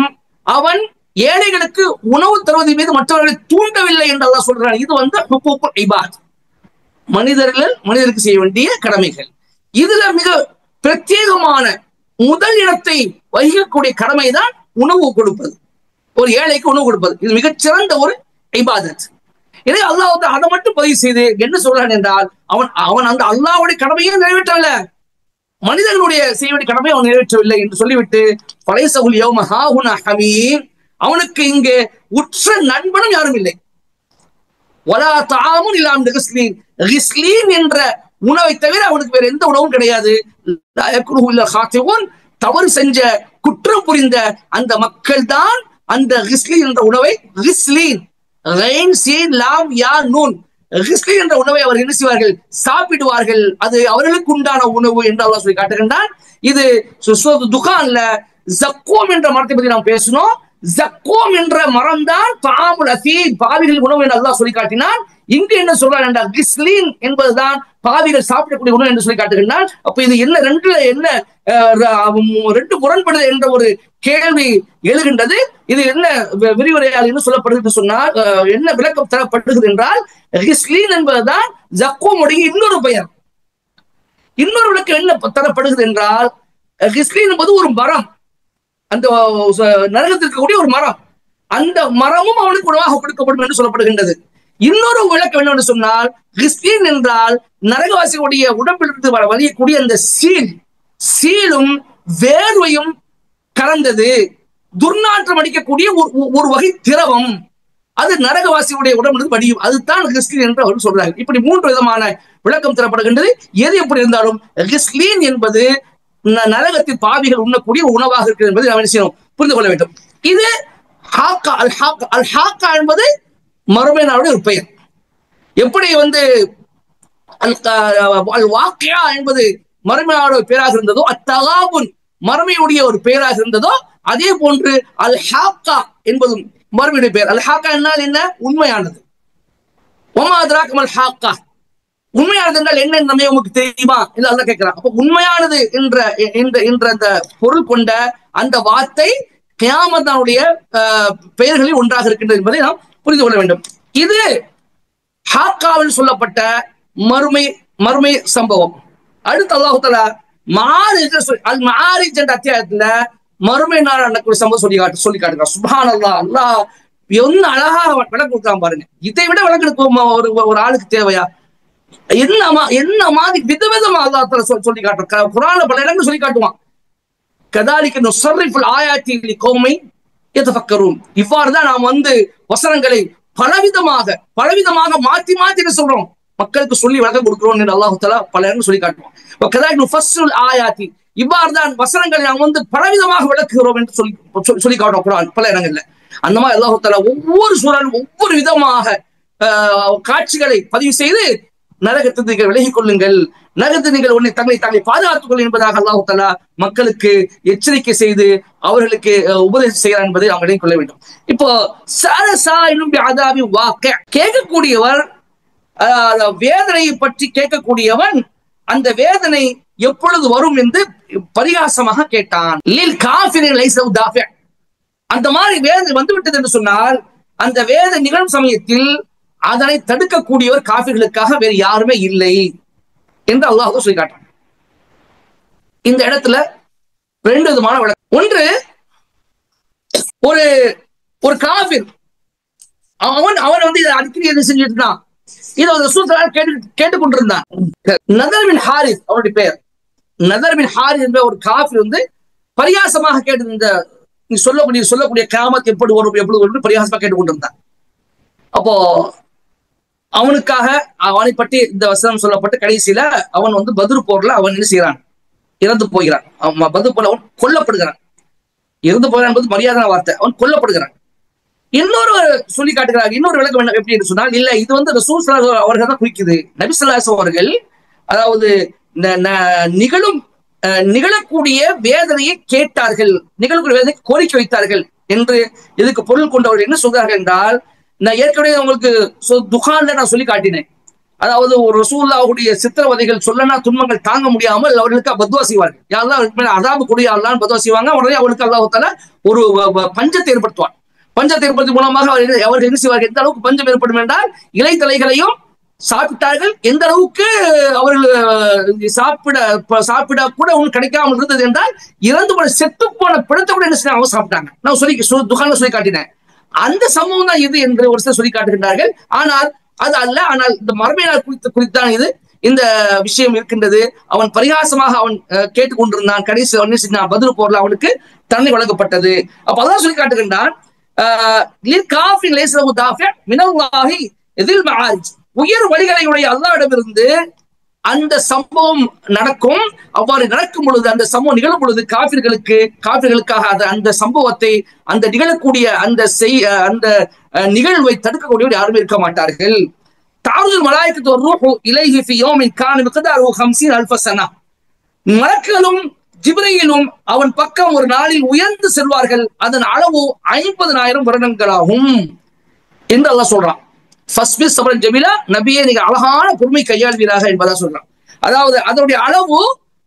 அவன் ஏழைகளுக்கு உணவு தருவதன் மீது மற்றவர்களை தூண்டவில்லை என்று அல்லாஹ் சொல்றான். இது ஹுக்கூக்குல் இபாத், மனிதருக்கு செய்ய வேண்டிய கடமைகள். இதுல மிக பிரத்யேகமான முதல் இடத்தை வகிக்கக்கூடிய கடமைதான் உணவு கொடுப்பது, ஒரு ஏழைக்கு உணவு கொடுப்பது. இது மிகச்சிறந்த ஒரு இபாதத். எனவே அல்லாஹ் அதை மட்டும் பதிவு செய்து என்ன சொல்றான் என்றால், அவன் அந்த அல்லாஹ்வுடைய கடமையை நிறைவேற்றவில்ல, மனிதர்களுடைய செய்ய வேண்டிய கடமையை அவன் நிறைவேற்றவில்லை என்று சொல்லிவிட்டு, ஃபலைஸஹுல் யௌம ஹாஹுனா ஹமீம், அவனுக்கு இங்கே உற்ற நண்பனும் யாரும் இல்லை. வலா தஆமுன் இல்லா மின் கிஸ்லீன், கிஸ்லீன் என்ற உணவை தவிர அவனுக்கு வேற எந்த உணவும் கிடையாது. லா யக்ருஹு இல்லா ஹாத்திஊன், தவறு செஞ்ச குற்றம் புரிந்த அந்த மக்கள் தான் அந்த கிஸ்லீன் என்ற உணவை, கிஸ்லீன் ரைன் சீன் லாம் யா நூன், கிஸ்லீன் என்ற உணவை அவர்கள் என்ன செய்வார்கள், சாப்பிடுவார்கள், அது அவர்களுக்கு உண்டான உணவு என்று அல்லாஹ் சொல்லி காட்டுகின்றான். இது துகான்ல ஜக்கூம் என்ற மரத்தை பற்றி நாம் பேசணும். ஜக்கூம் என்ற மரம் தான் தாமுல் அசீம், பாவிகள் உணவு என்று அல்லாஹ் சொல்லி காட்டினான். இங்கு என்ன சொல்றான் என்றால், கிஸ்லீன் என்பதுதான் பாவிகள் சாப்பிடக்கூடிய உணவு என்று சொல்லி காட்டுகின்றான். அப்ப இது என்ன ரெண்டு முரண்படுது என்ற ஒரு கேள்வி எழுகின்றது. இது என்ன விரிவுரையால் என்ன சொல்லப்படுகிறது சொன்னால், என்ன விளக்கம் தரப்படுகிறது என்றால், கிஸ்லீன் என்பதுதான் ஜக்கூமுடைய இன்னொரு பெயர். இன்னொரு விளக்கம் என்ன தரப்படுகிறது என்றால், கிஸ்லீன் என்பது ஒரு மரம், அந்த நரகத்தில் இருக்கக்கூடிய ஒரு மரம், அந்த மரமும் அவனுக்கு உணவாக கொடுக்கப்படும் என்று சொல்லப்படுகின்றது. இன்னொரு விளக்கம் என்னவென்று சொன்னால், கிஸ்லீன் என்றால் நரகவாசிகளுடைய உடம்பிலிருந்து வலியக்கூடிய அந்த சீலும் வேர்வையும் கலந்தது, துர்நாற்றம் அடிக்கக்கூடிய ஒரு வகை திரவம், அது நரகவாசியுடைய உடம்பிலிருந்து வடியும், அதுதான் கிஸ்லீன் என்று அவர்கள் சொல்றாங்க. இப்படி 3 விதமான விளக்கம் தரப்படுகின்றது. எது எப்படி இருந்தாலும் கிஸ்லீன் என்பது நரகத்தில் பாவிகள் உண்ணக்கூடிய உணவாக இருக்கிறது என்பதை நாம் புரிந்து கொள்ள வேண்டும். இது ஹாக்கா, அல் ஹாக்கா என்பது மறுமை நாளுடைய ஒரு பெயர். எப்படி அல் வாக்கியா என்பது மறுமை நாளுடைய பெயராக இருந்ததோ, அத்தகாபுன் மறுமையுடைய ஒரு பெயராக இருந்ததோ, அதே போன்று அல் ஹாக்கா என்பதும் மறுமையுடைய பெயர். அல் ஹாக்கா என்றால் என்ன? உண்மையானது. வமா அத்ராக மல் ஹாக்கா, உண்மையானது என்றால் என்ன நம்ம உங்களுக்கு தெரியுமா என்று அல்லாஹ் கேட்கிறான். அப்ப உண்மையானது என்ற அந்த பொருள் கொண்ட அந்த வார்த்தை கியாமத்துடைய பெயர்களில் ஒன்றாக இருக்கின்றது என்பதை நாம் புரிந்து கொள்ள வேண்டும். இது ஹாக்காவில் சொல்லப்பட்ட மறுமை சம்பவம். அடுத்து அல்லாஹ் தஆலா அல் மஆரிஜ் என்ற அத்தியாயத்துல மறுமை நாள் நடக்கூடிய சம்பவம் சொல்லி காட்டுறான். சுப்ஹானல்லாஹ், அல்லாஹ் என்ன அழகா விளக்கு கொடுத்தான் பாருங்க. இதை விட விளக்கு ஒரு ஆளுக்கு தேவையா? என்ன மாதிரி விதவிதமா அல்லாஹ் சொல்லி காட்டுறான். குர்ஆன்ல பல இடங்கள் சொல்லி காட்டுவான். கதாலிக நுஸர்ரிஃபுல் ஆயாத்தி லிகௌமி யதஃபக்கரூன். இவ்வாறுதான் நாம் வசனங்களை பலவிதமாக மாத்தி என்ன சொல்றோம், மக்களுக்கு சொல்லி விளக்கம் கொடுக்கிறோம் என்று அல்லாஹ் தஆலா பல இடங்கள் சொல்லி காட்டுவான். கதாலிக நுஃபஸ்ஸிலுல் ஆயாத்தி, இவ்வாறுதான் வசனங்களை நாம் பலவிதமாக விளக்குகிறோம் என்று சொல்லி காட்டுவோம் குர்ஆன் பல இடங்கள்ல. அந்த மாதிரி அல்லாஹ் தஆலா ஒவ்வொரு சூழலும் ஒவ்வொரு விதமாக காட்சிகளை பதிவு செய்து நரகத்தை நீங்கள் விலகிக் கொள்ளுங்கள், நரகத்தை நீங்கள் உன்னை தங்களை பாதுகாத்துக் கொள்ளுங்கள் என்பதாக அல்லாஹ் தஆலா மக்களுக்கு எச்சரிக்கை செய்து அவர்களுக்கு உபதேசம் செய்கிறார் என்பதை நாம் விளங்கிக் கொள்ள வேண்டும். இப்போ கேட்கக்கூடியவர், வேதனையை பற்றி கேட்கக்கூடியவன் அந்த வேதனை எப்பொழுது வரும் என்று பரிகாசமாக கேட்டான். அந்த மாதிரி வேதனை வந்துவிட்டது என்று சொன்னால் அந்த வேதனை நிகழும் சமயத்தில் அதனை தடுக்கக்கூடியவர் காஃபிர்களுக்காக வேறு யாருமே இல்லை என்று அல்லாஹ் சொல்லி காட்டுறான். இந்த இடத்துல ரெண்டு விதமான விளக்கம். ஒன்று, ஒரு காஃபிர் அவன் இதை அடிக்கடி என்ன செஞ்சுட்டு இருந்தான், இதை ரசூலுல்லாஹ் கேட்டுக்கொண்டிருந்தான். நதர் பின் ஹாரிஸ் அவருடைய பெயர். நதர் பின் ஹாரிஸ் என்ற ஒரு காஃபிர் பரியாசமாக கேட்டு இந்த சொல்லக்கூடிய கியாமத் எப்படி வரும் பரியாசமாக கேட்டுக்கொண்டிருந்தான். அப்போ அவனுக்காக அவனை பற்றி இந்த வசனம் சொல்லப்பட்டு கடைசியில அவன் பத்ர் போர்ல அவன் என்ன செய்யறான், இறந்து போகிறான். பத்ர் போர்ல அவன் கொல்லப்படுகிறான். இறந்து போகிறான் என்பது மரியாதை வார்த்தை. அவன் கொல்லப்படுகிறான். இன்னொரு சொல்லி காட்டுகிறார். இன்னொரு விளக்கம் எப்படி என்று சொன்னால், இல்ல இது ரசூல் ஸல்லல்லாஹு அலைஹி அவர்கள் தான் குறிக்குது. நபி ஸல்லல்லாஹு அலைஹி அவர்கள் அதாவது நிகழக்கூடிய வேதனையை கேட்டார்கள், நிகழக்கூடிய வேதனை கோரிக்கை வைத்தார்கள் என்று இதுக்கு பொருள் கொண்டவர்கள் என்ன சொல்றார்கள் என்றால், நான் ஏற்கனவே உங்களுக்கு துகான்ல நான் சொல்லி காட்டினேன். அதாவது ஒரு ரசூலுல்லாஹுடைய சித்திரவதைகள் சொல்லனா துன்பங்கள் தாங்க முடியாமல் அவர்களுக்கு பத்வா செய்வார்கள். யாரெல்லாம் அதாபு கூடிய அல்லாஹ் பத்வா செய்வாங்க. உடனே அவர்களுக்கு அல்லாஹ் தஆலா ஒரு பஞ்சத்தை ஏற்படுத்துவான். பஞ்சத்தை ஏற்படுத்தும் மூலமாக அவர்கள் என்ன செய்வார்கள், எந்த அளவுக்கு பஞ்சம் ஏற்படும் என்றால் இலைத்தலைகளையும் சாப்பிட்டார்கள். எந்த அளவுக்கு அவர்கள் சாப்பிட கூட ஒன்று கிடைக்காமல் இருந்தது என்றால் இறந்து போன செத்து போன பிணத்தை கூட என்ன செய்ய அவங்க சாப்பிட்டாங்க. நான் துகான்ல சொல்லி காட்டினேன். அந்த சம்பவம் தான் இது என்று ஒரு சிலர் சொல்லி காட்டுகின்றார்கள். ஆனால் அது அல்ல. ஆனால் இந்த மறுமை நாள் குறித்தான் இந்த விஷயம் இருக்கின்றது. அவன் பரிகாசமாக அவன் கேட்டுக்கொண்டிருந்தான். கடைசி அவன் பத்ர் போர்ல அவனுக்கு தண்டனை வழங்கப்பட்டது. அப்ப அதான் சொல்லி காட்டுகின்றான், உயர் வழிகளையுடைய அல்லாஹ்விடமிருந்து அந்த சம்பவம் நடக்கும். அவ்வாறு நடக்கும் பொழுது, அந்த சம்பவம் நிகழும் பொழுது காபிர்களுக்காக அந்த சம்பவத்தை, அந்த நிகழக்கூடிய அந்த நிகழ்வை தடுக்கக்கூடியவர் யாருமே இருக்க மாட்டார்கள். தாருல் மலாயிகத்து ரூஹு இலைஹி ஃபி யௌமின் கான மிக்தாருஹு 50000 சனா. மலக்குகளும் ஜிப்ரீலும் அவன் பக்கம் ஒரு நாளில் உயர்ந்து செல்வார்கள். அதன் அளவு 50000 வருடங்களாகும் என்று அல்லாஹ் சொல்றான். ஃபஸ்பிர் சப்ரன் ஜமீலா, நபியே நீங்க அழகான பொறுமை கையாள்வீராக என்பதா சொல்றான். அதாவது அதனுடைய அளவு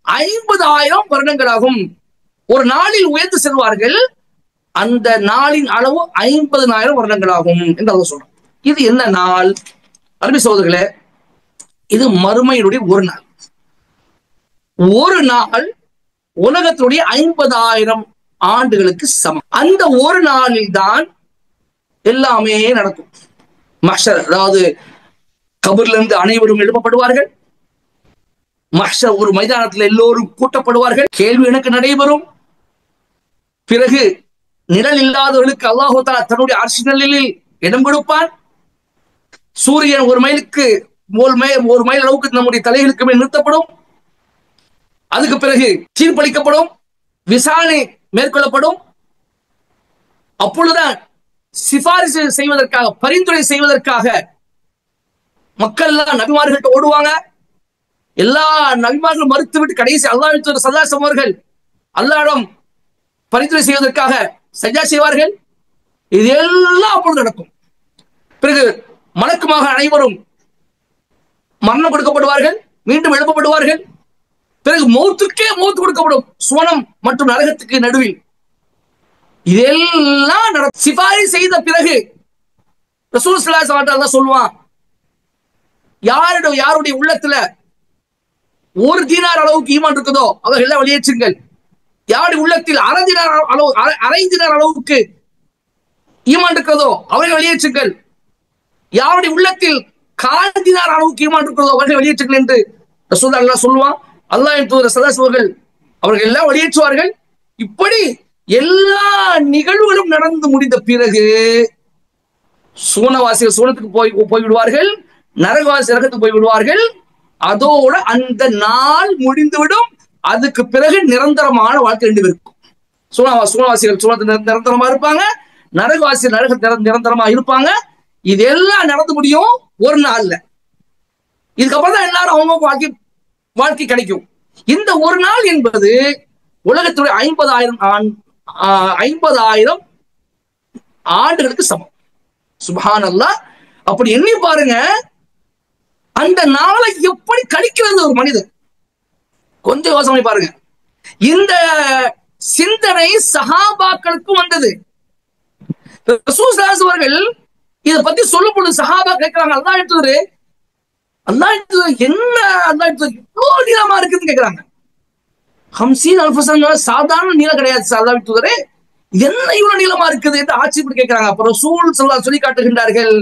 50000 வருடங்களாகும். ஒரு நாளில் உயர்ந்து செல்வார்கள், அந்த நாளின் அளவு 50000 வருடங்களாகும் என்று அல்லாஹ் சொல்றான். இது என்ன நாள் அருமை சகோதரர்களே? இது மறுமையினுடைய ஒரு நாள். ஒரு நாள் உலகத்துடைய 50000 ஆண்டுகளுக்கு சமம். அந்த ஒரு நாளில் தான் எல்லாமே நடக்கும். மஹ்ஷர், அதாவது கபர்ல இருந்து அனைவரும் எழுப்பப்படுவார்கள். மஹ்ஷர் ஒரு மைதானத்தில் எல்லோரும் கூட்டப்படுவார்கள். கேள்வி எனக்கு நடைபெறும். பிறகு நிழல் இல்லாதவர்களுக்கு அல்லாஹ் தஆலா தன்னுடைய அர்ஷ் நிழலில் இடம் கொடுப்பான். சூரியன் ஒரு மைல் அளவுக்கு நம்முடைய தலைகளுக்கு மேல் நிறுத்தப்படும். அதுக்கு பிறகு தீர்ப்பளிக்கப்படும், விசாரணை மேற்கொள்ளப்படும். அப்பொழுதுதான் சிபாரிசு செய்வதற்காக, பரிந்துரை செய்வதற்காக மக்கள் எல்லாம் நபிமார்கள்ட்ட ஓடுவாங்க. எல்லா நபிமார்களும் மறுத்துவிட்டு கடைசி அல்லாஹ் ஸல்லல்லாஹு அவர்கள் அல்லாஹ்விடம் பரிந்துரை செய்வதற்காக சஜ்ஜா செய்வார்கள். இது எல்லாம் அப்பொழுது நடக்கும். பிறகு மலக்குமாக அனைவரும் மரணம் கொடுக்கப்படுவார்கள், மீண்டும் எழுப்பப்படுவார்கள். பிறகு மௌத்து கொடுக்கப்படும், சுவனம் மற்றும் நரகத்துக்கு நடுவில். இதெல்லாம் சிபாரிசு செய்த பிறகு ரசூல் ஸல்லல்லாஹு அலைஹி வஸல்லம் சொல்லுவான், யாருடைய உள்ளத்துல ஒரு தீனார் அளவுக்கு ஈமான் இருக்குதோ அவர்கள் வெளியேற்றுங்கள். யாருடைய உள்ளத்தில் அரை தினார் அளவுக்கு ஈமான் இருக்கிறதோ அவர்கள் வெளியேற்றுங்கள். யாருடைய உள்ளத்தில் கால் தினார் அளவுக்கு ஈமான் இருக்கிறதோ அவர்கள் வெளியேற்றுங்கள் என்று ரசூலுல்லாஹ் அல்லாஹ் சொல்லுவான். அல்லாஹ்வின் தூதர் ஸல்லல்லாஹு அலைஹி அவர்கள் எல்லாம் வெளியேற்றுவார்கள். இப்படி எல்லா நிகழ்வுகளும் நடந்து முடிந்த பிறகு சூனவாசிகள் சூனத்துக்கு போய் விடுவார்கள், நரகவாசி நரகத்துக்கு போய் விடுவார்கள். அதோட அந்த நாள் முடிந்துவிடும். அதுக்கு பிறகு நிரந்தரமான வாழ்க்கை ரெண்டு இருக்கும். சூனவாசிகள் சூனத்து நிரந்தரமா இருப்பாங்க, நரகவாசி நரக நிரந்தரமா இருப்பாங்க. இதெல்லாம் நடந்து முடியும் ஒரு நாள்ல. இதுக்கப்புறம் தான் எல்லாரும் அவங்க வாழ்க்கை கிடைக்கும். இந்த ஒரு நாள் என்பது உலகத்துடைய 50,000 ஆண்டுகளுக்கு சமம். சுப்ஹானல்லாஹ். அப்படி எண்ணி பாருங்க, அந்த நாளை எப்படி கழிக்கிறது ஒரு மனிதன். கொஞ்சம் யோசனை பாருங்க. இந்த சிந்தனை சஹாபாக்களுக்கும் வந்தது. ரசூல் ஸல்லல்லாஹு அலைஹி அவர்கள் இதை பத்தி சொல்லும் பொழுது சஹாபா கேட்கிறாங்க, அல்லாஹ் எடுத்தது என்ன, அல்லாஹ் இவ்வளவு நீளமா இருக்குன்னு கேட்கிறாங்க. 50,000 சாதாரண நீளம் கிடையாது அல்லாஹ் எடுத்தது, என்ன இவ்வளவு நீளமா இருக்குது என்று ஆச்சரியப்பட்டு கேட்கிறாங்க. அப்ப ரசூல் ஸல்லல்லாஹு அலைஹி சொல்லி காட்டுகின்றார்கள்,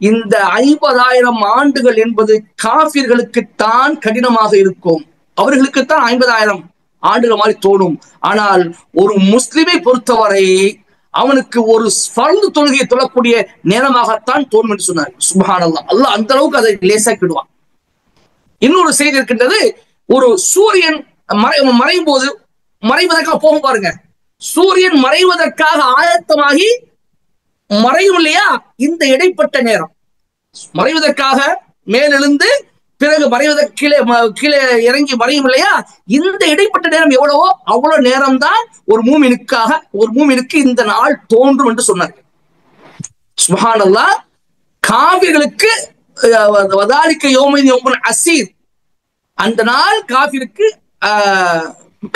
இந்த 50,000 ஆண்டுகள் என்பது காஃபிர்களுக்குத்தான் கடினமாக இருக்கும், அவர்களுக்குத்தான் 50,000 ஆண்டுகள் மாதிரி தோணும். ஆனால் ஒரு முஸ்லிமை பொறுத்தவரை அவனுக்கு ஒரு ஃபர்து தொழுகையை தொழக்கூடிய நேரமாகத்தான் தோணும் என்று சொன்னார். சுப்ஹானல்லாஹ். அல்லாஹ் அந்த அளவுக்கு அதை லேசாக்கிடுவான். இன்னொரு செய்தி இருக்கின்றது, ஒரு சூரியன் மறையும் போது மறைவதற்காக போகும் பாருங்க, சூரியன் மறைவதற்காக ஆயத்தமாகி மறையும் இல்லையா, இந்த இடைப்பட்ட நேரம் மறைவதற்காக மேலெழுந்து பிறகு மறைவதற்கு கீழே இறங்கி மறையும் இல்லையா, இந்த இடைப்பட்ட நேரம் எவ்வளவோ அவ்வளவு நேரம் தான் ஒரு மூமினுக்கு இந்த நாள் தோன்றும் என்று சொன்னார்கள். சுப்ஹானல்லாஹ். காஃபிர்களுக்கு வதாலிக யௌமுன் யௌமுன் அஸீர், அந்த நாள் காஃபிருக்கு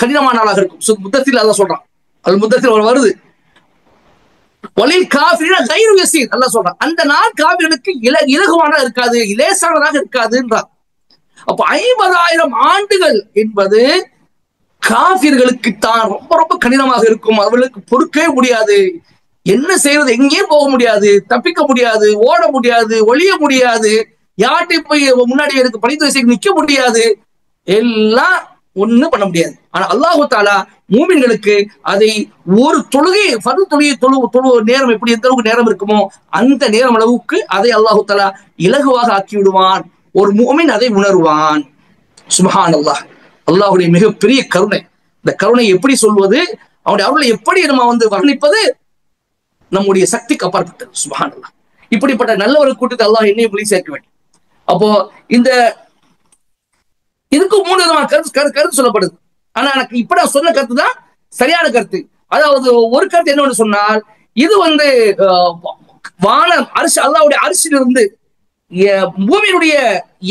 கடினமான நாளாக இருக்கும். முத்தத்தில் அல்லாஹ் சொல்றான், அல் முத்தத்தில் வருது, வலில் காஃபிரின கைரு யஸீர் அல்லாஹ் சொல்றான். அந்த நாள் காஃபிர்களுக்கு இலகுவானதாக இருக்காது, இலேசானதாக இருக்காதுன்றார். அப்ப 50,000 ஆண்டுகள் என்பது காஃபிர்களுக்கு தான் ரொம்ப ரொம்ப கடினமாக இருக்கும். அவர்களுக்கு பொறுக்கவே முடியாது, என்ன செய்வது, எங்கேயும் போக முடியாது, தப்பிக்க முடியாது, ஓட முடியாது, ஒளிய முடியாது, யார்கிட்டையும் போய் முன்னாடி எனக்கு பணித்துறை செய்து நிக்க முடியாது, எல்லாம் ஒண்ணும் பண்ண முடியாது. ஆனா அல்லாஹு தஆலா மூமின்களுக்கு அதை ஒரு ஃபர்து தொழுகை நேரம் எப்படி எந்த அளவுக்கு நேரம் இருக்குமோ அந்த நேரம் அளவுக்கு அதை அல்லாஹு தஆலா இலகுவாக ஆக்கி விடுவான். ஒரு மூமின் அதை உணர்வான். சுப்ஹானல்லாஹ். அல்லாஹ்வுடைய மிகப்பெரிய கருணை. இந்த கருணை எப்படி சொல்வது, அவனுடைய அருளை எப்படி நம்ம வர்ணிப்பது நம்முடைய சக்திக்கு அப்பாற்பட்டது. சுப்ஹானல்லாஹ். இப்படிப்பட்ட நல்ல ஒரு கூட்டத்தை அல்லாஹ் என்னையும் போய் சேர்க்க வேண்டும். அப்போ இந்த இதுக்கு 3 விதமான கருத்து சொல்லப்படுது. ஆனா எனக்கு இப்ப நான் சொன்ன கருத்து தான் சரியான கருத்து. அதாவது ஒரு கருத்து என்னன்னு சொன்னால், இது வானம் அல்லாஹ்வுடைய அரிசியிலிருந்து பூமியினுடைய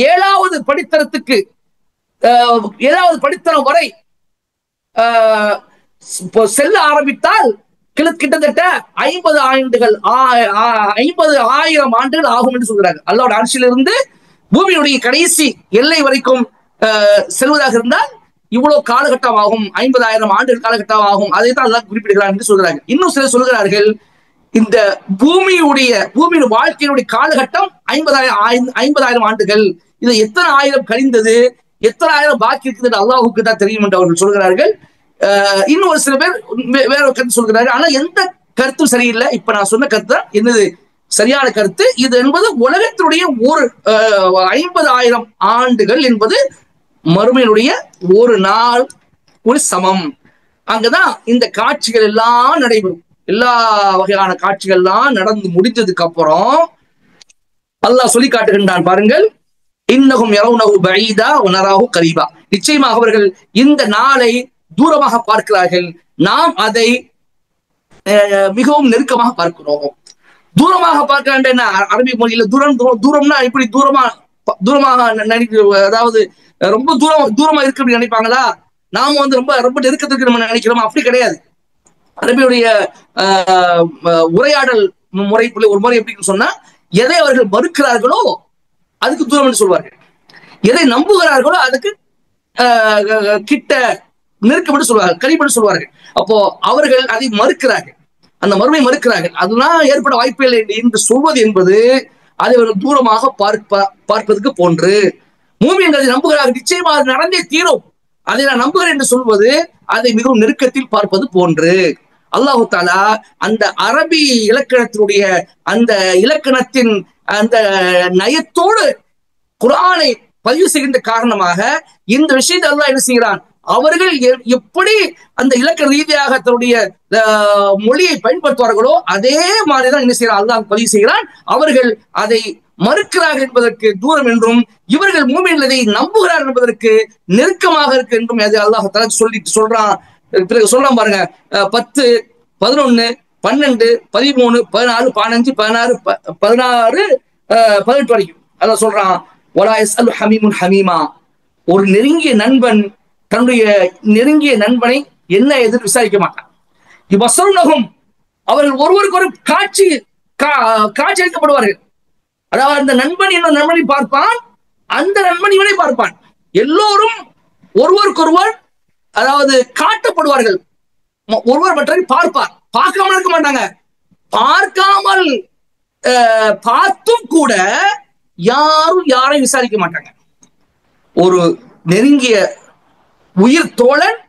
7வது படித்தரத்துக்கு 7வது படித்தரம் வரை செல்ல ஆரம்பித்தால் கிட்டத்தட்ட 50,000 ஆண்டுகள் ஆகும் என்று சொல்கிறாங்க. அல்லாஹ்வுடைய அரிசியிலிருந்து பூமியினுடைய கடைசி எல்லை வரைக்கும் செல்வதாக இருந்தால் இவ்வளவு காலகட்டம் ஆகும், 50,000 ஆண்டுகள் காலகட்டம் ஆகும். அதை தான் அல்லாஹ் குறிப்பிடுகிறார் என்று சொல்கிறார்கள். இன்னும் சிலர் சொல்கிறார்கள், இந்த பூமியின் வாழ்க்கையினுடைய காலகட்டம் 50,000 ஆண்டுகள். இது எத்தனை ஆயிரம் கழிந்தது, எத்தனை ஆயிரம் பாக்கி இருக்குது அல்லாஹுக்கு தான் தெரியும் என்று அவர்கள் சொல்கிறார்கள். இன்னும் ஒரு சில பேர் வேற ஒரு கருத்து சொல்கிறார்கள். ஆனா எந்த கருத்தும் சரியில்லை. இப்ப நான் சொன்ன கருத்து தான் என்னது சரியான கருத்து. இது என்பது உலகத்தினுடைய ஒரு 50,000 ஆண்டுகள் என்பது மறுமையினுடைய ஒரு நாள் ஒரு சமம். அங்கதான் இந்த காட்சிகள் எல்லாம் நடைபெறும். எல்லா வகையான காட்சிகள் எல்லாம் நடந்து முடிந்ததுக்கு அப்புறம் அல்லாஹ் சொல்லி காட்டுகின்றான் பாருங்கள், இன்னஹும் யரவுனஹு பஈதா வ நராஹு கரீபா. நிச்சயமாக அவர்கள் இந்த நாளை தூரமாக பார்க்கிறார்கள், நாம் அதை மிகவும் நெருக்கமாக பார்க்கிறோம். தூரமாக பார்க்கிறேன் அரபி மொழியில தூரம்னா இப்படி தூரமாக அதாவது ரொம்ப தூரமா இருக்கு அப்படின்னு நினைப்பாங்களா? நாம ரொம்ப ரொம்ப நெருக்கத்துக்கு நம்ம நினைக்கிறோம், அப்படி கிடையாது. அரபியுடைய உரையாடல் முறைக்குள்ள ஒரு முறை எப்படின்னு சொன்னா, எதை அவர்கள் மறுக்கிறார்களோ அதுக்கு தூரம் என்று சொல்வார்கள், எதை நம்புகிறார்களோ அதுக்கு கிட்ட நெருக்கம் என்று சொல்வார்கள், கரீப் என்று சொல்வார்கள். அப்போ அவர்கள் அதை மறுக்கிறார்கள், அந்த மறுமை மறுக்கிறார்கள். அதெல்லாம் ஏற்பட வாய்ப்பில்லை என்று சொல்வது என்பது அதை அவர்கள் தூரமாக பார்ப்பதற்கு போன்று. மூமின்கள் அதை நம்புகிறார்கள், நிச்சயமாக அது நடந்தே தீரும், அதை நான் நம்புகிறேன் என்று சொல்வது அதை மிகவும் நெருக்கத்தில் பார்ப்பது போன்று. அல்லாஹு தாலா அந்த அரபி இலக்கணத்தினுடைய அந்த இலக்கணத்தின் அந்த நயத்தோடு குர்ஆனை பதிவு செய்கின்ற காரணமாக இந்த விஷயத்தை அல்லாஹ் என்ன செய்கிறான், அவர்கள் எப்படி அந்த இலக்கண ரீதியாக தன்னுடைய மொழியை பயன்படுத்துவார்களோ அதே மாதிரிதான் என்ன செய்யறான் அல்லாஹ் பதிவு செய்கிறான். அவர்கள் அதை மறுக்கிறார்கள் என்பதற்கு தூரம் என்றும், இவர்கள் மூமின்கள் இதை நம்புகிறார்கள் என்பதற்கு நெருக்கமாக இருக்கு என்றும் அல்லாஹ் தஆலா சொல்றான். பிறகு சொல்றான் பாருங்க, 10, 11, 12, 13, 14, 15, 16, 16, 18 வரைக்கும் அல்லாஹ் சொல்றான். வலா யஸ்அலு ஹமீமுன் ஹமீமா, ஒரு நெருங்கிய நண்பன் தன்னுடைய நெருங்கிய நண்பனை என்ன எதிர் விசாரிக்க மாட்டான். இவ்வசருனகும், அவர்கள் ஒருவருக்கு ஒரு காட்சி அளிக்கப்படுவார்கள். அதாவது அந்த நண்பன் இன்னொரு நண்பனை பார்ப்பான், அந்த நண்பன் இவனை பார்ப்பான், எல்லோரும் ஒருவருக்கொருவர் அதாவது காட்டப்படுவார்கள். ஒருவர் மற்றவரை பார்ப்பார், பார்க்காமல் இருக்க மாட்டாங்க. பார்க்காமல் பார்த்தும் கூட யாரும் யாரையும் விசாரிக்க மாட்டாங்க. ஒரு நெருங்கிய உயிர் தோழன்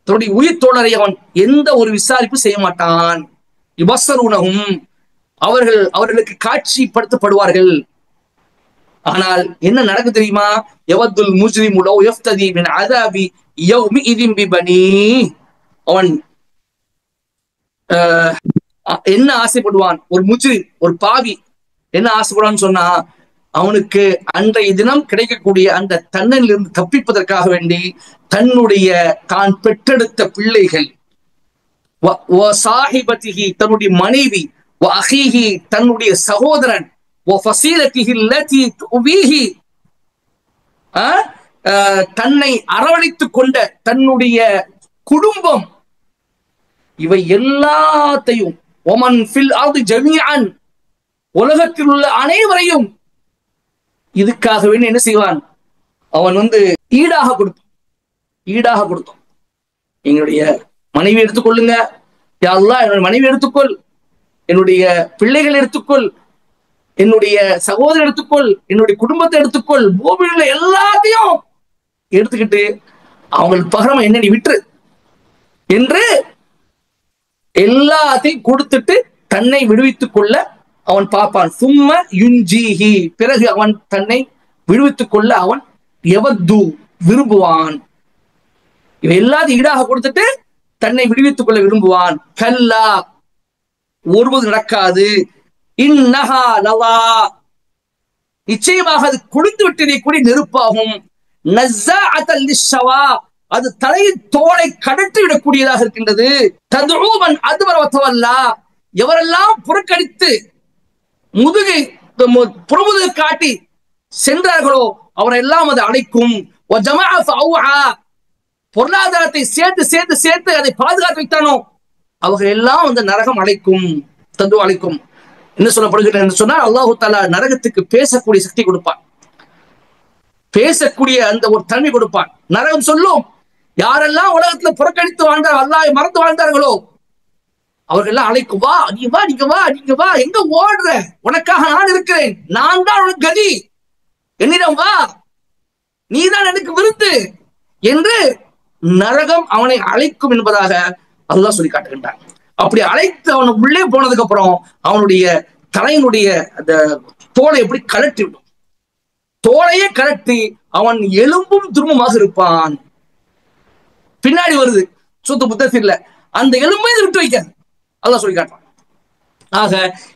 தன்னுடைய உயிர் தோழரை அவன் எந்த ஒரு விசாரிப்பு செய்ய மாட்டான். இவசருனகும், அவர்களுக்கு காட்சிப்படுத்தப்படுவார்கள். ஆனால் என்ன நடக்கு தெரியுமா, யவத்துல் முஜ்ரிமு லவ் யஃப்ததி மின் அஸாபி யௌமிஇதின் பிபனி, அவன் என்ன ஆசைப்படுவான், ஒரு முஜ்ரிம் ஒரு பாவி என்ன ஆசைப்படுவான்னு சொன்னா, அவனுக்கு அன்றைய தினம் கிடைக்கக்கூடிய அந்த தண்டனையிலிருந்து தப்பிப்பதற்காக வேண்டி தன்னுடைய தான் பெற்றெடுத்த பிள்ளைகள், சாஹிபத்திஹி தன்னுடைய மனைவி, அஹீஹி தன்னுடைய சகோதரன், தன்னை அரவணைத்துக் கொண்ட தன்னுடைய குடும்பம், இவை எல்லாத்தையும் ஒமன் ஃபில் அர்தி ஜமீஅன், உலகத்தில் உள்ள அனைவரையும் இதுக்காக வேண்டி என்ன செய்வான், அவன் ஈடாக கொடுத்தான். எங்களுடைய மனைவி எடுத்துக்கொள்ளுங்க யா அல்லாஹ், என்னுடைய மனைவி எடுத்துக்கொள், என்னுடைய பிள்ளைகள் எடுத்துக்கொள், என்னுடைய சகோதரர் எடுத்துக்கொள், என்னுடைய குடும்பத்தை எடுத்துக்கொள், பூமியில எல்லாத்தையும் எடுத்துக்கிட்டு அவங்களுக்கு பகரமா என்ன நீ விட்டுரு என்று எல்லாத்தையும் கொடுத்துட்டு தன்னை விடுவித்துக் கொள்ள அவன் பார்ப்பான். சும்ம யுன்ஜீஹி, பிறகு அவன் தன்னை விடுவித்துக் கொள்ள அவன் யவது விரும்புவான். இவை எல்லாத்தையும் ஈடாக கொடுத்துட்டு தன்னை விடுவித்துக் கொள்ள விரும்புவான். கல்லா, ஒருவது நடக்காது. இன்னஹா லவா, நிச்சயமாக அது கொடுத்து விட்டக்கூடிய நெருப்பாகும். நஸ்ஸாஅத்தல் லிஷ்ஷவா, அது தலையின் தோலை கடற்றி விடக்கூடியதாக இருக்கின்றது. ததுஊமன் அத்பர வதவல்லா, எவரெல்லாம் புறக்கணித்து முதுகை புறமுதுகு காட்டி சென்றார்களோ அவரெல்லாம் அது அழைக்கும். வஜமஅ ஃபஅவ்ஆ, பொருளாதாரத்தை சேர்த்து சேர்த்து சேர்த்து அதை பாதுகாத்து வைத்தானோ அவர்கள் எல்லாம் நரகம் அழைக்கும், தந்து அழைக்கும். என்ன சொல்லப்படுகிறது என்று சொன்னால், அல்லாஹு தஆலா நரகத்துக்கு பேசக்கூடிய சக்தி கொடுப்பான், பேசக்கூடிய அந்த ஒரு தன்மை கொடுப்பான். நரகம் சொல்லும், யாரெல்லாம் உலகத்துல புறக்கணித்து வாழ்ந்தார், அல்லாஹ்வை மறந்து வாழ்ந்தார்களோ அவர்கள் எல்லாம் அழைக்கும், வா நீ வா, நீங்க வா, நீங்க வா, எங்க ஓடுற, உனக்காக நான் இருக்கிறேன், நான் தான் உனக்கு கதி, என்னிடம் வா, நீதான் எனக்கு விருந்து என்று நரகம் அவனை அழைக்கும் என்பதாக அல்லாஹ் சொல்லி காட்டுகின்றான். அப்படி அழைத்து அவன் உள்ளே போனதுக்கு அப்புறம் அவனுடைய தலையினுடைய அந்த தோலை எப்படி கலட்டி விடும், தோலையே கலட்டி அவன் எலும்பும் துரும்புமாக இருப்பான். பின்னாடி வருது சூத்து புத்தகத்தில், அந்த எலும்பை விட்டு வைக்காது அல்லாஹ் சொல்லி காட்டுறான். ஆக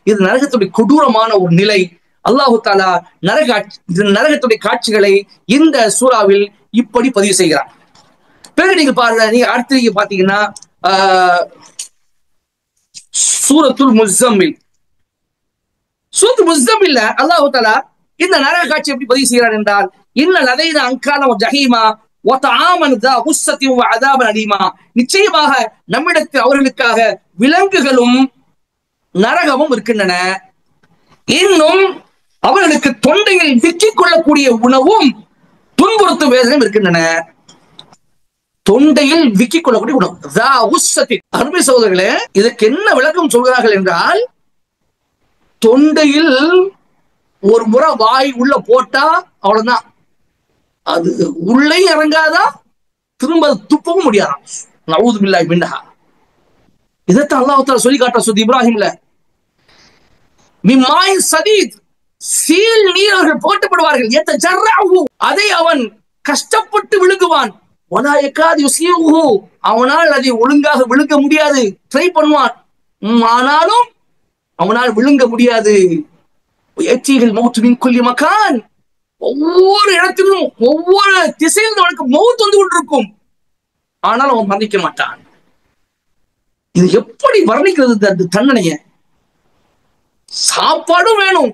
இது நரகத்துடைய கொடூரமான ஒரு நிலை. அல்லாஹு தஆலா நரகத்துடைய காட்சிகளை இந்த சூறாவில் இப்படி பதிவு செய்கிறான். பிறகு நீங்க பாருங்க, நீங்க அடுத்து நீங்க பாத்தீங்கன்னா சூரத்துல் முஸம்மில், சூரத்துல் முஸம்மில்ல அல்லாஹு தஆலா இந்த நரக காட்சி எப்படி பதிவு செய்கிறான் என்றால், இன்ன லதைனா அன்கான ஜஹீமா வ தஆமன் தா குஸ்ஸத்தி வ அஸாபன் அலீமா, நிச்சயமாக நம்மிடத்தில் அவர்களுக்காக விலங்குகளும் நரகமும் இருக்கின்றன, இன்னும் அவர்களுக்கு தொண்டையில் விக்கிக் கொள்ளக்கூடிய உணவும் துன்புறுத்தும் வேதனையும் இருக்கின்றன. தொண்டையில் விக்கிக் கொள்ளக்கூடிய உணவு. அருமை சகோதரர்களே, இதுக்கு என்ன விளக்கம் சொல்கிறார்கள் என்றால், தொண்டையில் ஒரு முறை வாய் உள்ள போட்டா அவ்வளவுதான், அது உள்ளே இறங்காதா, திரும்ப துப்பவும் முடியாதான். நஊது பில்லாஹி மின்ஹா. இதைத்தான் அல்லாஹ் தஆலா சொல்லி காட்ட சொல்லி இப்ராஹிம்ல, மிம்மாய் சதீத், சீல் நீர் அவர்கள் போட்டப்படுவார்கள், யதஜர்ரஹு, அதை அவன் கஷ்டப்பட்டு விழுங்குவான், வலா யகாது யுஸீஹு, அவனால் அதை ஒழுங்காக விழுங்க முடியாது, ட்ரை பண்ணுவான், ஆனாலும் அவனால் விழுங்க முடியாது. யத்தீஹில் மௌத் மின் குல்லி மகான், ஒவ்வொரு இடத்திலும் ஒவ்வொரு திசையில் அவனுக்கு மௌத் வந்து கொண்டிருக்கும், ஆனால் அவன் மரணிக்க மாட்டான். இது எப்படி வர்ணிக்கிறது அந்த தண்டனைய? சாப்பாடும் வேணும்,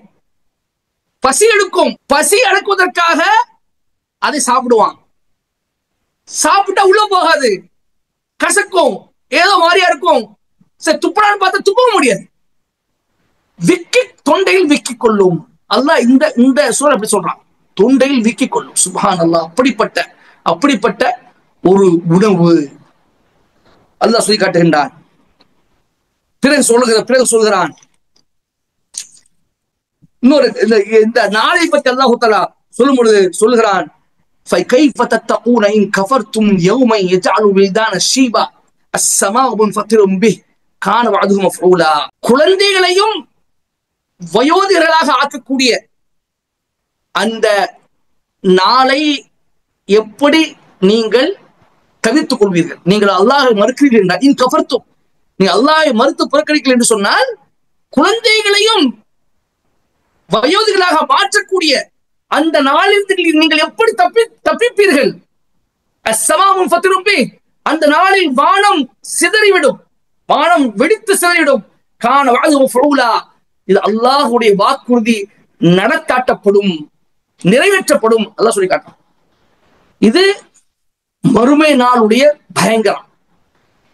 பசி எடுக்கும், பசி அடக்குவதற்காக அதை சாப்பிடுவான், சாப்பிட்டா உள்ள போகாது, கசக்கும், ஏதோ மாதிரியா இருக்கும், சரி துப்படான்னு பார்த்தா துப்பவும் முடியாது, விக்கி தொண்டையில் விக்கிக் கொள்ளும். அல்லாஹ் இந்த சூழல் அப்படி சொல்றான், தொண்டையில் விக்கிக் கொள்ளும். சுப்ஹானல்லாஹ், அப்படிப்பட்ட ஒரு உணவு அல்லாஹ் சொல்லி காட்டுகின்றான். பிறகு சொல்கிறான் இன்னொரு இந்த நாளை பற்றி அல்லாஹ் தஆலா சொல்லும் பொழுது சொல்கிறான், فَكَيْفَ تَتَّقُونَ إِنْ كَفَرْتُمْ يَوْمًا يَجْعَلُ الْوِلْدَانَ شِيبًا السَّمَاءُ مُنْفَطِرٌ بِهِ كَانَ وَعْدُهُ مَفْعُولًا. குழந்தைகளையும் வயோதிகர்களாக ஆக்கக்கூடிய அந்த நாளை எப்படி நீங்கள் தவிர்த்துக் கொள்வீர்கள்? நீங்கள் அல்லாஹை மறுக்கிறீர்கள் என்றால், இன் கஃபர்தும், நீங்க அல்லாஹை மறுத்து புறக்கணிக்கல என்று சொன்னால், குழந்தைகளையும் வயோதிகளாக மாற்றக்கூடிய அந்த நாளில் நீங்கள் எப்படி தப்பிப்பீர்கள்? அஸ்ஸமாஉ ஃபத்ரும் பி, அந்த நாளில் வானம் சிதறிவிடும், வானம் வெடித்து சிதறிவிடும். கான வஅதுஹு மஃஊலா, இது அல்லாஹ்வுடைய வாக்குறுதி நடத்தாட்டப்படும், நிறைவேற்றப்படும். அல்லாஹ் சொல்லி காட்டான். இது மறுமை நாளுடைய பயங்கரம்.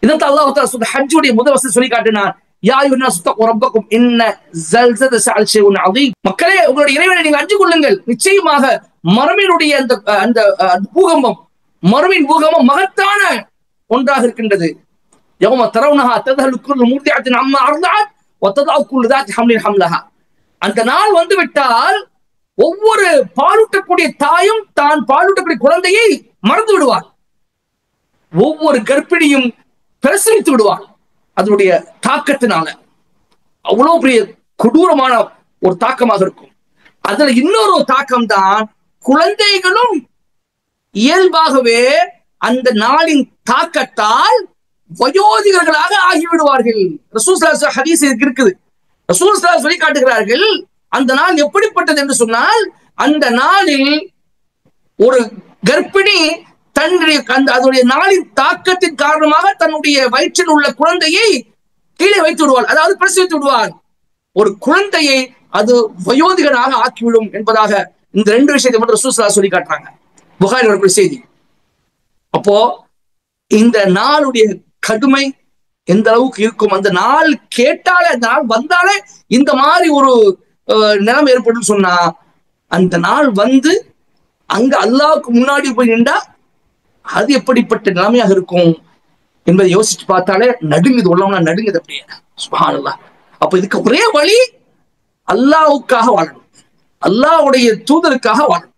இதைத்தான் அல்லாஹ் தஆலா ஹஜ்ஜுடைய முதல் வசனத்தில் சொல்லி காட்டினார், யா அய்யுஹன்னாஸ் தக்கு ரப்பக்கும் இன்ன ஸல்ஸலத ஸஅல் ஷைஉன் அதீம். மக்களே, உங்களுடைய இறைவனை நீங்கள் அஞ்சிக் கொள்ளுங்கள், நிச்சயமாக மறுமையினுடைய அந்த பூகம்பம், மறுமையின் பூகம்பம் மகத்தான ஒன்றாக இருக்கின்றது. யௌம தரவுனஹா தذهل كل مرضعة عما أرضعت وتضع كل ذات حمل حملها. அந்த நாள் வந்து விட்டால் ஒவ்வொரு பாலூட்டக்கூடிய தாயும் தான் பாலூட்டக்கூடிய குழந்தையை மறந்து விடுவார், ஒவ்வொரு கர்ப்பிணியும் பிரசவித்து விடுவார். அதனுடைய தாக்கத்தினால அவ்வளவு பெரிய கொடூரமான ஒரு தாக்கமாக இருக்கும். அதுல இன்னொரு தாக்கம் தான், குழந்தைகளும் இயல்பாகவே அந்த நாளின் தாக்கத்தால் வயோதிகர்களாக ஆகிவிடுவார்கள். ரசூல் ஸல்லல்லாஹு அலைஹி வஸல்லம் ஹதீஸ் இருக்குது. ரசூல் ஸல்லல்லாஹு அலைஹி வஸல்லம் சொல்லி காட்டுகிறார்கள், அந்த நாள் எப்படிப்பட்டது என்று சொன்னால், அந்த நாளில் ஒரு கர்ப்பிணி தன்னுடைய அதனுடைய நாளின் தாக்கத்தின் காரணமாக தன்னுடைய வயிற்றில் உள்ள குழந்தையை கீழே வைத்து விடுவாள், அதாவது பிரசவித்து விடுவாள். ஒரு குழந்தையை அது வயோதிகனாக ஆக்கிவிடும் என்பதாக இந்த ரெண்டு விஷயத்தை மட்டும் ரசூல் ஸல்லல்லாஹு அலைஹி வஸல்லம் சொல்லி காட்டுறாங்க. புகாரி ஒரு செய்தி. அப்போ இந்த நாளுடைய கடுமை எந்த அளவுக்கு இருக்கும், அந்த நாள் கேட்டாலே, அந்த நாள் வந்தாலே இந்த மாதிரி ஒரு நிலைமை ஏற்படும் சொன்னா, அந்த நாள் வந்து அங்க அல்லாஹ்வுக்கு முன்னாடி போய் நின்றா அது எப்படிப்பட்ட நிலைமையாக இருக்கும் என்பதை யோசிச்சு பார்த்தாலே நடுங்குது, உள்ளவனா நடுங்குது அப்படியே. சுப்ஹானல்லாஹ். அப்ப இதுக்கு ஒரே வழி, அல்லாஹ்வுக்காக வாழணும், அல்லாஹ்வுடைய தூதருக்காக வாழணும்,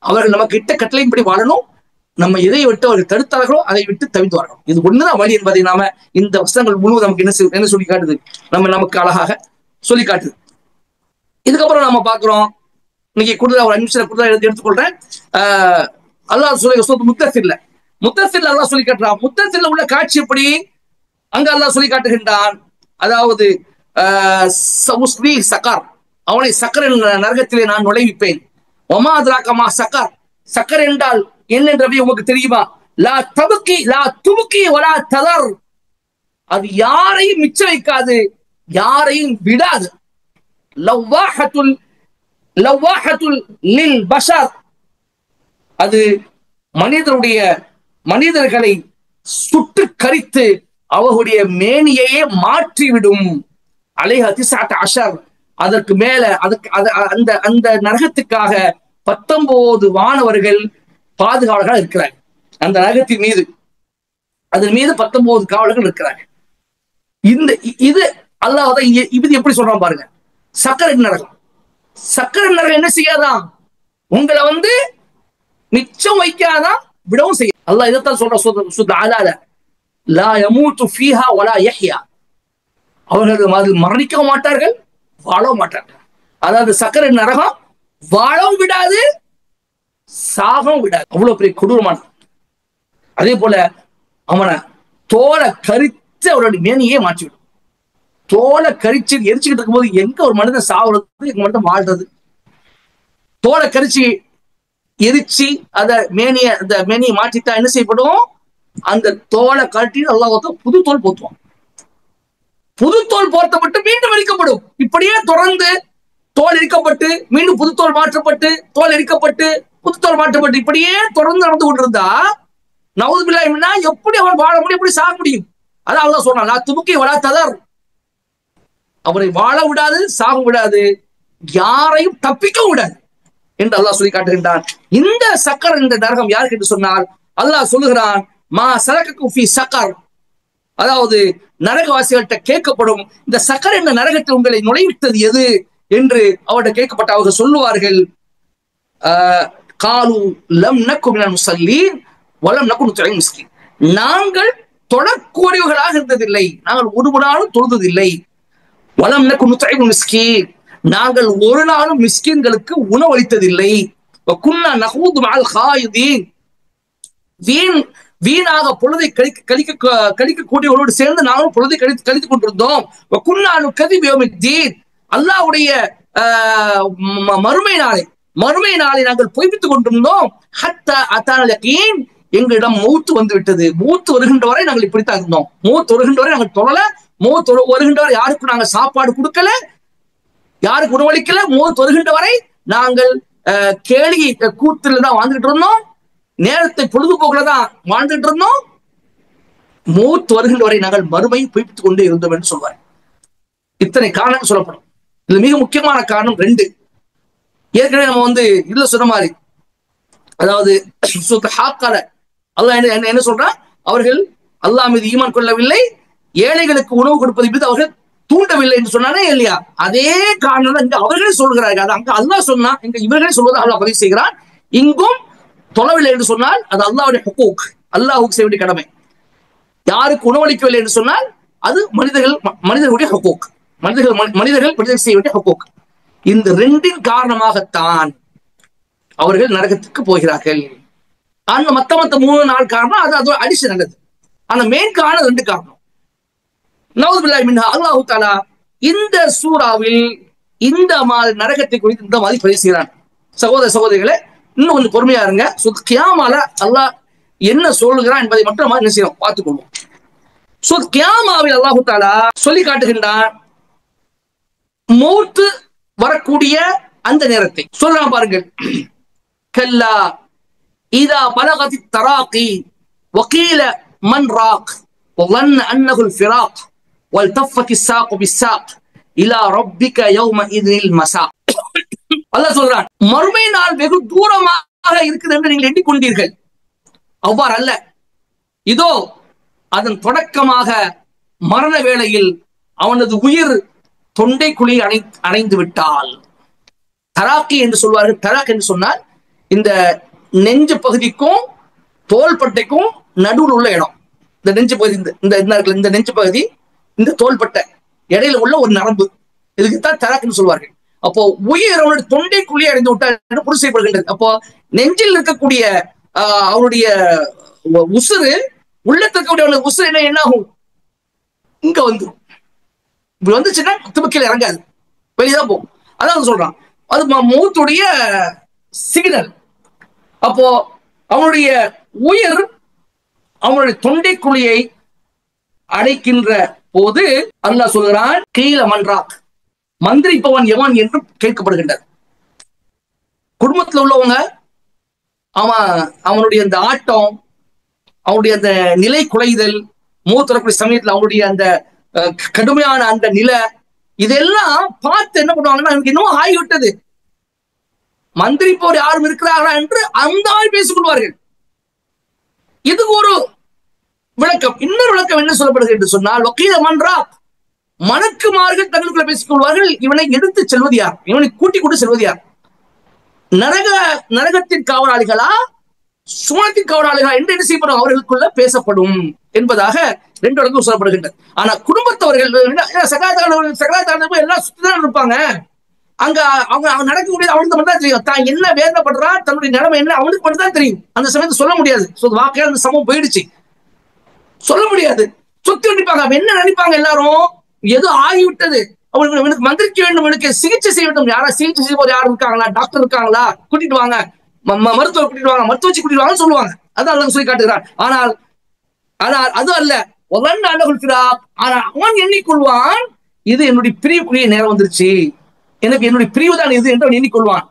அவர்கள் நமக்கு இட்ட கட்டளையின்படி வாழணும். நம்ம எதை விட்டு அவர்கள் தடுத்தார்களோ அதை விட்டு தவித்து வரணும். இது ஒண்ணுதான் வழி என்பதை நாம இந்த வசனங்கள் முழுவதும் நமக்கு என்ன சொல்லி காட்டுது, நமக்கு அழகாக சொல்லி காட்டுது. இதுக்கப்புறம் நாம பாக்குறோம், இன்னைக்கு கூடுதலா ஒரு 5 நிமிஷம் கூடுதலா எடுத்துக்கொள்றேன். அல்லாஹ் சொல்லி முத்தஸில்ல அல்லாஹ் சொல்லி காட்டுறான். முத்தஸில்ல உள்ள காட்சி எப்படி அங்க அல்லாஹ் சொல்லி காட்டுகின்றான். அதாவது சகர், அவனை சக்கர் என்ற நரகத்திலே நான் நுழைவிப்பேன். ஒமா அத்ராக மா சக்கர், சக்கர் என்றால் என்ன என்று உங்களுக்கு தெரியுமா? லா தபுக்கி லா துபுக்கி வலா ததர், அது யாரையும் மிச்ச வைக்காது, யாரையும் விடாது. லவ்வாஹத்துல் லில் பஷர், அது மனிதர்களை சுட்டு கரித்து அவர்களுடைய மேனியையே மாற்றிவிடும். அலைஹ திஸ்அத அஷர், அதற்கு மேல அந்த நரகத்துக்காக 19 வானவர்கள் பாதுகாவலர்கள் இருக்கிறார். அந்த நரகத்தின் மீது அதன் மீது 19 காவலர்கள் இருக்கிறாங்க. இது அல்லாஹ் தான் இது எப்படி சொல்றான் பாருங்க. சக்கரை நரகம், சக்கரை நரகம் என்ன செய்யாதான், உங்களை மிச்சம் வைக்காதான், விடவும் செய்ய. அல்லாஹ் இதைத்தான் சொல்ற, லா யமூது ஃபீஹா வலா யஹ்யா, அவர்கள் அதில் மரணிக்க மாட்டார்கள், வாழவும் மாட்டார்கள். அதாவது சக்கரை நரகம் வாழவும் விடாது, சாகவும் விடாது. அவ்வளவு பெரிய கொடூரமானது. அதே போல அவனை தோலை கரிச்சு அவருடைய மேனியே மாற்றிவிடும். தோலை கரிச்சு எரிச்சுக்கிட்டு இருக்கும் போது எங்க ஒரு மனிதன் சாவுறது, எங்க மனிதன் வாழ்றது? தோலை கரிச்சு எரிச்சு அந்த மேனியை மாற்றிட்டா என்ன செய்யப்படும்? அந்த தோலை கட்டி அல்லாஹ் புது தோல் போத்துவான். புது தோல் போர்த்தப்பட்டு மீண்டும் எரிக்கப்படும். இப்படியே தொடர்ந்து தோல் எரிக்கப்பட்டு மீண்டும் புது தோல் மாற்றப்பட்டு, தோல் எரிக்கப்பட்டு புது தோல் மாற்றப்பட்டு, இப்படியே தொடர்ந்து நடந்து கொண்டிருந்தா நவுது பில்லாஹ் எப்படி அவன் வாழ முடியும், எப்படி சாக முடியும்? அதான் அல்லாஹ் சொன்னான், லா துபுக்கி வலா ததர், அவரை வாழ விடாது, சாக விடாது, யாரையும் தப்பிக்கவும் விடாது என்று அல்லாஹ் சொல்லி காட்டுகின்றான். இந்த சக்கர், இந்த நரகம் யாருக்கு என்று சொன்னால் அல்லாஹ் சொல்லுகிறான், மா சலகக்கும் ஃபீ சக்கர், அதாவது நரகவாசிகள்கிட்ட கேட்கப்படும், இந்த சக்கர் என்ற நரகத்தில் உங்களை நுழைவித்தது எது என்று அவர்கிட்ட கேட்கப்பட்ட அவர்கள் சொல்லுவார்கள், காலு லம் நக்கு மினல் முஸல்லீன் வலம் நக்கு நுத்இமுல் மிஸ்கீன், நாங்கள் தொழக்கூடியவர்களாக இருந்ததில்லை, நாங்கள் ஒரு நாளும் தொழுததில்லை. வலம் நக்கு நுத்இமுல் மிஸ்கீன், நாங்கள் ஒரு நாளும் மிஸ்கீன்களுக்கு உணவளித்ததில்லை. வகுன்னா நஹூது மஅல் காயிதீன், வீணாக பொழுதை கழிக்கக்கூடியவர்களோடு சேர்ந்து நாங்களும் பொழுதை கழித்துக் கொண்டிருந்தோம். வகுன்னா நுகதிபு யௌமித்தீன், அல்லாஹ்வுடைய மறுமை நாளை நாங்கள் பொய்ப்பித்துக் கொண்டிருந்தோம். ஹத்தா அத்தானல் யகீன், எங்களிடம் மௌத் வந்து விட்டது. மௌத் வருகின்ற வரை நாங்கள் இப்படித்தான் இருந்தோம். மௌத் வருகின்ற வரை நாங்கள் தொழல, மௌத் வருகின்ற வரை யாருக்கும் நாங்கள் சாப்பாடு கொடுக்கல, யாருக்கு உணவளிக்கல. மௌத் வருகின்ற வரை நாங்கள் கேலி கூத்துல தான் வாழ்ந்துட்டு இருந்தோம், நேரத்தை பொழுதுபோக்குல தான் வாழ்ந்துட்டு இருந்தோம். மௌத் வருகின்ற வரை நாங்கள் மறுமையை பொய்ப்பித்துக் கொண்டே இருந்தோம் என்று சொல்வார். இத்தனை காரணம் சொல்லப்படும். இதுல மிக முக்கியமான காரணம் 2. ஏற்கனவே நம்ம இதுல சொன்ன மாதிரி, அதாவது அல்லாஹ் என்ன சொல்றான், அவர்கள் அல்லாஹ் மீது ஈமான் கொள்ளவில்லை, ஏழைகளுக்கு உணவு கொடுப்பதை மீது அவர்கள் தூண்டவில்லை என்று சொன்னானே இல்லையா? அதே காரணம் தான் இங்க அவர்களே சொல்கிறார்கள். அது அங்க அல்லாஹ் சொன்னா, இங்க இவர்களே சொல்வதை அல்லாஹ் பதிவு செய்கிறான். இங்கும் தொழவில்லை என்று சொன்னால் அது அல்லாஹ்வுடைய ஹுக்கூக், அல்லாஹ்வுக்கு செய்ய வேண்டிய கடமை. யாருக்கு உணவளிக்கவில்லை என்று சொன்னால் அது மனிதர்களுடைய ஹுக்கூக், மனிதர்கள் செய்ய வேண்டிய ஹுக்கூக். இந்த 2 காரணமாகத்தான் அவர்கள் நரகத்துக்கு போகிறார்கள். ஆனா மத்த 3-4 காரணம் அது அடிஷன் நல்லது. ஆனா மெயின் காரணம் 2 காரணம். நவுது பில்லாஹி மின்ஹா, அல்லாஹ் தஆலா இந்த சூறாவில் இந்த மாதிரி நரகத்தை குறித்து இந்த மாதிரி பேசுகிறான். சகோதரிகளே, இன்னும் கொஞ்சம் பொறுமையா இருங்க. கியாமால அல்லாஹ் என்ன சொல்லுகிறான் என்பதை மட்டும் நம்ம என்ன செய்யணும், பார்த்துக்கொள்வோம். கியாமாவில் அல்லாஹ் தஆலா சொல்லி காட்டுகின்றான், மௌத் வரக்கூடிய அந்த நேரத்தை சொல்றான் பாருங்கள். கல்லா இதா பலகத் தராகி வகீல மன் ராக் வظن انه الفراق والتفت الساق بالساق الى ربك يومئذ المساق. அல்லாஹ் சொல்றான், மறுமை நாள் வெகு தூரமாக இருக்குது என்று நீங்கள் எண்ணிக்கொண்டீர்கள். அவ்வாறு அல்ல. இதோ அதன் தொடக்கமாக மரண வேளையில் அவனது உயிர் தொண்டை குழி அடைந்து விட்டால், தராக்கி என்று சொல்வார்கள். தராக் என்று சொன்னால் இந்த நெஞ்சு பகுதிக்கும் தோள்பட்டைக்கும் நடுவில் உள்ள இடம். இந்த நெஞ்சு பகுதி, இந்த நெஞ்சு பகுதி, இந்த தோள்பட்டை இடையில உள்ள ஒரு நரம்பு, இதுக்குத்தான் தராக்னு சொல்வார்கள். அப்போ உயிர் அவனுடைய தொண்டை குழி அடைந்து விட்டால் என்று பொருள் செய்யப்படுகின்றது. அப்போ நெஞ்சில் இருக்கக்கூடிய அவருடைய உசுறு, உள்ளத்திற்கக்கூடிய உசுறு என்ன ஆகும், இங்க வந்துடும். இப்படி வந்துச்சுன்னா துபக்கில இறங்காது, வெளியதான் போகும். அதான் சொல்றான், அது மௌத்துடைய சிக்னல். அப்போ அவனுடைய உயிர் அவனுடைய தொண்டை குழியை அடைக்கின்ற போது அல்லாஹ் சொல்கிறான், கீழ மன்றாக், மந்திரிப்பவன் எவன் என்று கேட்கப்படுகின்றது. குடும்பத்தில் உள்ளவங்க அவனுடைய அந்த ஆட்டம், அவனுடைய அந்த நிலை குலைதல், மூத்தரக்கூடிய சமயத்தில் அவனுடைய அந்த கடுமையான அந்த நிலை, இதெல்லாம் பார்த்து என்ன பண்ணுவாங்கன்னா, எனக்கு இன்னும் ஆகிவிட்டது, மந்திரிப்பவர் யாரும் இருக்கிறார்களா என்று அந்த ஆள் பேசிக் கொள்வார்கள். இது ஒரு விளக்கம். இன்னொரு விளக்கம் என்ன சொல்லப்படுகிறது என்று சொன்னால், வக்கீல மன்றா, மலக்குமார்கள் தங்களுக்குள்ள பேசிக் கொள்வார்கள், இவனை எடுத்து செல்வது யார், இவனை கூட்டிக் கொண்டு செல்வது யார், நரகத்தின் காவலாளிகளா சுவனத்தின் காவலாளிகளா என்று என்ன செய்யப்படும், அவர்களுக்குள்ள பேசப்படும் என்பதாக 2 இடங்களும் சொல்லப்படுகின்றது. ஆனா குடும்பத்தவர்கள் சகாதாரர்கள் எல்லாம் சுத்திதான் இருப்பாங்க. அங்க அவங்க நடக்கக்கூடிய அவனுக்கு மட்டும் தான் தெரியும். தான் என்ன வேதனைப்படுறா, தன்னுடைய நிலைமை என்ன அவனுக்கு மட்டும் தான் தெரியும். அந்த சமயத்தை சொல்ல முடியாது. வாக்கையா அந்த சமம் போயிடுச்சு, சொல்ல முடியாது. சுத்தி நினைப்பாங்க. அவன் என்ன நினைப்பாங்க, எல்லாரும் ஏதோ ஆகிவிட்டது, அவனுக்கு மந்திரிக்க வேண்டும், அவனுக்கு சிகிச்சை செய்ய வேண்டும். யாரா சிகிச்சை செய்வோம், யாரும் இருக்காங்களா, டாக்டர் இருக்காங்களா, கூட்டிட்டு வாங்க, மருத்துவர் கூட்டிட்டு வாங்க, மருத்துவச்சி கூட்டிட்டு வாங்கன்னு சொல்லுவாங்க. அதான் சொல்லி காட்டுகிறான். ஆனால் அது அல்ல. ஆனா அவன் எண்ணிக்கொள்வான், இது என்னுடைய பிரிவுக்குரிய நேரம் வந்துருச்சு, எனக்கு என்னுடைய பிரிவு தான் இது என்று அவன் எண்ணிக்கொள்வான்.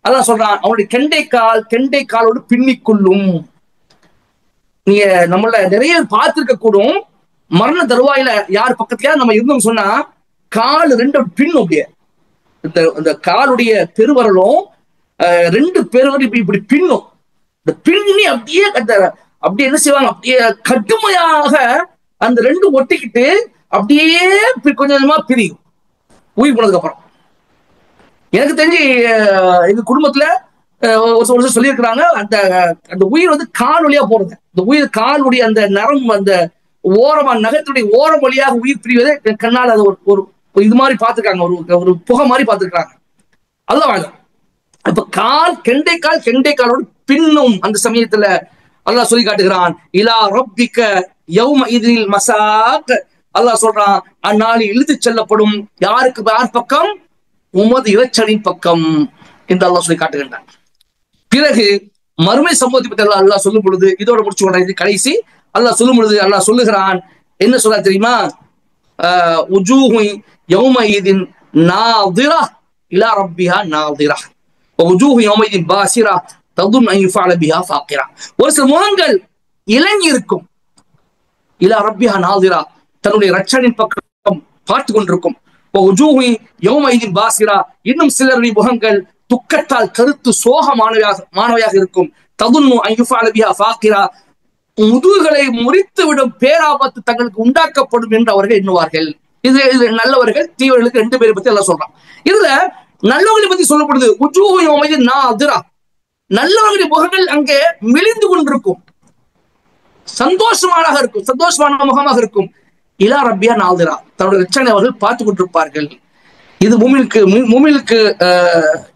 அதான் சொல்றான், அவனுடைய கெண்டை காலோடு பின்னிக்கொள்ளும். நீங்க நம்மள நிறைய பார்த்திருக்க கூடும், மரண தருவாயில யார் பக்கத்துல நம்ம இருந்தோம் சொன்னா கால் 2 பின்னும். அப்படியே இந்த காலுடைய பெருவரலும் 2 பெருவரும் இப்படி பின்னும். இந்த பின்னி அப்படியே என்ன செய்வாங்க, அப்படியே கடுமையாக அந்த 2 ஒட்டிக்கிட்டு அப்படியே கொஞ்சம் கொஞ்சமா பிரியும் உயிர் போனதுக்கு அப்புறம். எனக்கு தெரிஞ்சு எங்க குடும்பத்துல ஒரு சொல்லியிருக்கிறாங்க, அந்த உயிர் வந்து கால் வழியா போறது. இந்த உயிர் காலுடைய அந்த நரம், அந்த ஓரமா நகத்துடைய ஓரம் வழியாக உயிர் பிரிவதை கண்ணால் அது ஒரு இது மாதிரி பார்த்துருக்காங்க, ஒரு புகை மாதிரி பார்த்துருக்காங்க. அதுதான் வாங்க. இப்ப கெண்டை காலோடு பின்னும் அந்த சமயத்துல அல்லாஹ் சொல்லி காட்டுகிறான், இலா ரப்பிக்க யௌம இதில் மசாக். அல்லாஹ் சொல்றான், அந்நாளில் இழுத்து செல்லப்படும் யாருக்கு, யார் பக்கம், உமது இறைச்சலின் பக்கம் என்று அல்லாஹ் சொல்லி காட்டுகின்றான். பிறகு மறுமை சம்பவத்தை பற்றி அல்லாஹ் சொல்லும் பொழுது, இதோட முடிச்சு இது கடைசி, அல்லாஹ் சொல்லும் பொழுது அல்லாஹ் சொல்லுகிறான், என்ன சொல்ற தெரியுமா, உஜூஹு யௌமஇதின் நாதிரா இலா ரப்பிஹா நாதிரா வஉஜூஹு யௌமஇதின் பாசிரா ததுன் அன் யுஃஅல பிஹா ஃபாகிரா. ஒரு சில முகங்கள் இலங்கி இருக்கும், இலா ரப்பிஹா நாதிரா, தன்னுடைய ரட்சனின் பக்கம் பார்த்து கொண்டிருக்கும். வஉஜூஹு யௌமஇதின் பாசிரா, இன்னும் சிலருடைய முகங்கள் துக்கத்தால் கருத்து சோகமானவையாக இருக்கும். ததுன்னு அன் யுஃஅல பிஹா ஃபாகிரா, முதுகுகளை முறித்து விடும் பேராபத்து தங்களுக்கு உண்டாக்கப்படும் என்று அவர்கள் எண்ணுவார்கள். இது நல்லவர்கள் தீவர்களுக்கு 2 பேரை பத்தி எல்லாம் சொல்றான். இதுல நல்லவர்களை பத்தி சொல்லப்படுது, நல்லவர்களுடைய முகங்கள் அங்கே மெலிந்து கொண்டிருக்கும், சந்தோஷமான முகமாக இருக்கும். இலா ரப்பியா நாதிரா, தன்னுடைய ரட்சனை அவர்கள் பார்த்து கொண்டிருப்பார்கள். இது மூமினுக்கு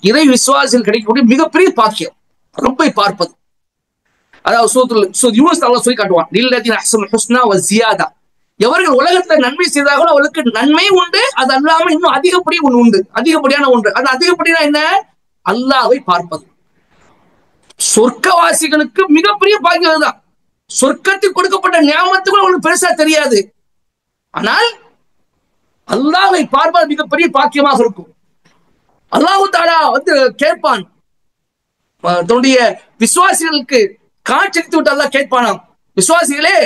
இறை விசுவாசிகள் கிடைக்கக்கூடிய மிகப்பெரிய பாக்கியம், ரப்பை பார்ப்பது. அதாவது யூனுஸ் அல்லாஹ் சொல்லி காட்டுவான், லில்லதீன அஹ்ஸனுல் ஹுஸ்னா வ ஜியாதா, எவர்கள் உலகத்துல நன்மை செய்தார்களோ அவர்களுக்கு நன்மை உண்டு, அது அல்லாம இன்னும் அதிகப்படி ஒன்று உண்டு, அதிகப்படியான ஒன்று. அது அதிகப்படினா என்ன, அல்லாஹ்வை பார்ப்பது. சொர்க்கவாசிகளுக்கு மிகப்பெரிய பாக்கியம் தான். சொர்க்கத்தில் கொடுக்கப்பட்ட நியாமத்துக்கு அவங்களுக்கு பெருசா தெரியாது, ஆனால் அல்லாஹ்வை பார்ப்பது மிகப்பெரிய பாக்கியமாக இருக்கும். அல்லாஹ் தஆலா வந்து கேட்பான், தன்னுடைய விசுவாசிகளுக்கு காட்சித்து விட்டு அல்லாஹ் கேட்பானாம், விசுவாசிகளே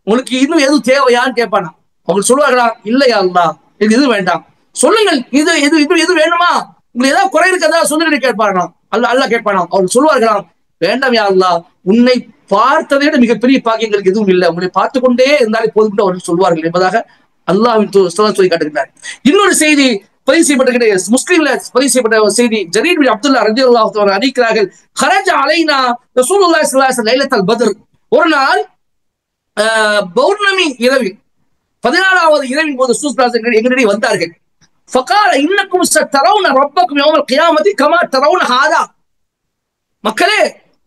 உங்களுக்கு இன்னும் எதுவும் தேவையான்னு கேட்பானாம். அவங்க சொல்லுவார்களா, இல்லையா அல்லாஹ் எனக்கு இது வேண்டாம், சொல்லுங்கள், இது வேணுமா, உங்களுக்கு ஏதாவது குறை இருக்கிறதா சொல்லுங்க கேட்பாராம். அல்லாஹ் கேட்பானாம். அவர்கள் சொல்லுவார்களாம், வேண்டாம் யா அல்லாஹ், உன்னை பார்த்ததை விட மிகப்பெரிய பாக்கியங்களுக்கு எதுவும் இல்லை, உங்களை பார்த்து கொண்டே இருந்தாலே போதும் அவர்கள் சொல்வார்கள் என்பதாக அல்லாஹ்வின் சொல்லி காட்டுகிறார். இன்னொரு செய்தி பதிவு செய்யப்பட்ட முஸ்லிம்ல பதிவு செய்யப்பட்ட ஒரு செய்தி, ஜரீர் பின் அப்துல்லா ரலியல்லாஹு தஆலா அறிவிக்கிறார்கள், ஹரஜ அலைனா ரசூலுல்லாஹி ஸல்லல்லாஹு அலைஹி வஸல்லம் லைலத்துல் பத்ர், ஒரு நாள் பௌர்ணமி இரவில் 14வது இரவின் போது ரசூலுல்லாஹி எங்களிடையே வந்தார்கள். ஃபகால இன்னக்கும் சதரவுன ரப்பக்கும் யௌமல் கியாமத்தி கமா தரவுன ஹாதா, மக்களே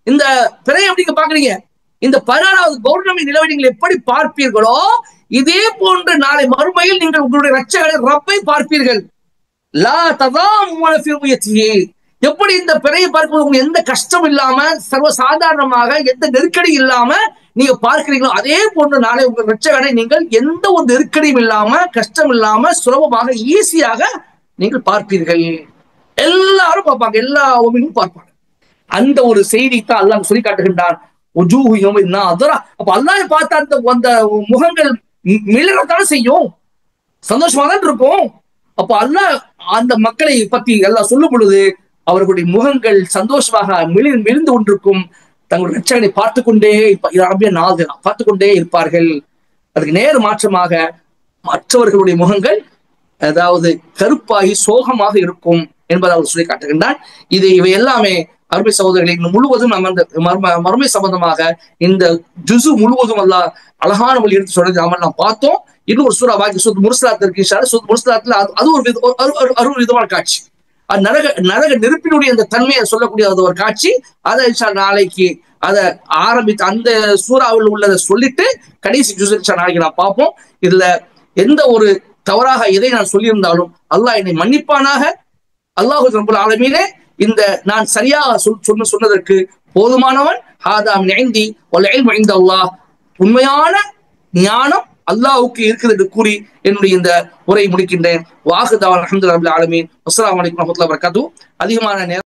இந்த பிறை எப்படிங்க பாக்குறீங்க, இந்த 14வது பௌர்ணமி நிலவை நீங்கள் எப்படி பார்ப்பீர்களோ இதே போன்று நாளை மறுமையில் நீங்கள் உங்களுடைய ரட்சகரை ரப்பை பார்ப்பீர்கள். லா ததாமுன ஃபீ ருயத்திஹி, எப்படி இந்த பிறையை பார்க்கும்போது உங்களுக்கு எந்த கஷ்டம் இல்லாம சர்வசாதாரணமாக எந்த நெருக்கடி இல்லாம நீங்க பார்க்கிறீங்களோ அதே போன்று நாளை உங்கள் ரட்சகரை நீங்கள் எந்த ஒரு நெருக்கடியும் இல்லாம கஷ்டம் இல்லாம சுலபமாக ஈஸியாக நீங்கள் பார்ப்பீர்கள். எல்லாரும் பார்ப்பாங்க, எல்லா உமினும் பார்ப்பாங்க. அந்த ஒரு செய்தி தான் அல்லாஹ் சொல்லி காட்டுகின்றான். அப்ப அல்லாஹ் பார்த்த அந்த முகங்கள் மிளகத்தான் செய்யும், சந்தோஷமா தான் இருக்கும். அப்ப அல்லாஹ் அந்த மக்களை பத்தி அல்லாஹ் சொல்லும் பொழுது அவர்களுடைய முகங்கள் சந்தோஷமாக மெலிந்து கொண்டிருக்கும். தங்களுடைய ரட்சகனை பார்த்து கொண்டே பார்த்து கொண்டே இருப்பார்கள். அதுக்கு நேர் மாற்றமாக மற்றவர்களுடைய முகங்கள் அதாவது கருப்பாகி சோகமாக இருக்கும் என்பதை அவர் சொல்லி காட்டுகின்றான். இவை எல்லாமே அருமை சகோதரர்களை முழுவதும் நம்ம அந்த மறுமை சம்பந்தமாக இந்த ஜுசு முழுவதும் அல்லாஹ் அழகான வழி எடுத்து சொல்றது நாம் பார்த்தோம். இன்னும் ஒரு சூரா பாக்கி சூத் முர்சலாத் இருக்கு. சூத் முர்சலாத்துல அது ஒரு விதமான காட்சி. அது நரக நெருப்பினுடைய அந்த தன்மையை சொல்லக்கூடிய ஒரு காட்சி. அதை நாளைக்கு அதை ஆரம்பித்து அந்த சூறாவில் உள்ளதை சொல்லிட்டு கடைசி ஜுஸ் நாளைக்கு நான் பார்ப்போம். இதுல எந்த ஒரு தவறாக எதை நான் சொல்லியிருந்தாலும் அல்லாஹ் என்னை மன்னிப்பானாக. அல்லாஹு ரப்பல் ஆலமீனே இந்த நான் சரியாக சொன்னதற்கு போதுமானவன். உண்மையான ஞானம் அல்லாஹ்வுக்கு இருக்குது என்று கூறி என்னுடைய இந்த உரை முடிக்கின்றேன். வாஹுதாவன் அல்ஹம்துலில்லாஹி ஆலமீன். அஸ்ஸலாமு அலைக்கும் வரஹ்மத்துல்லாஹி வபரகாத்துஹு. அதிகமான நேரம்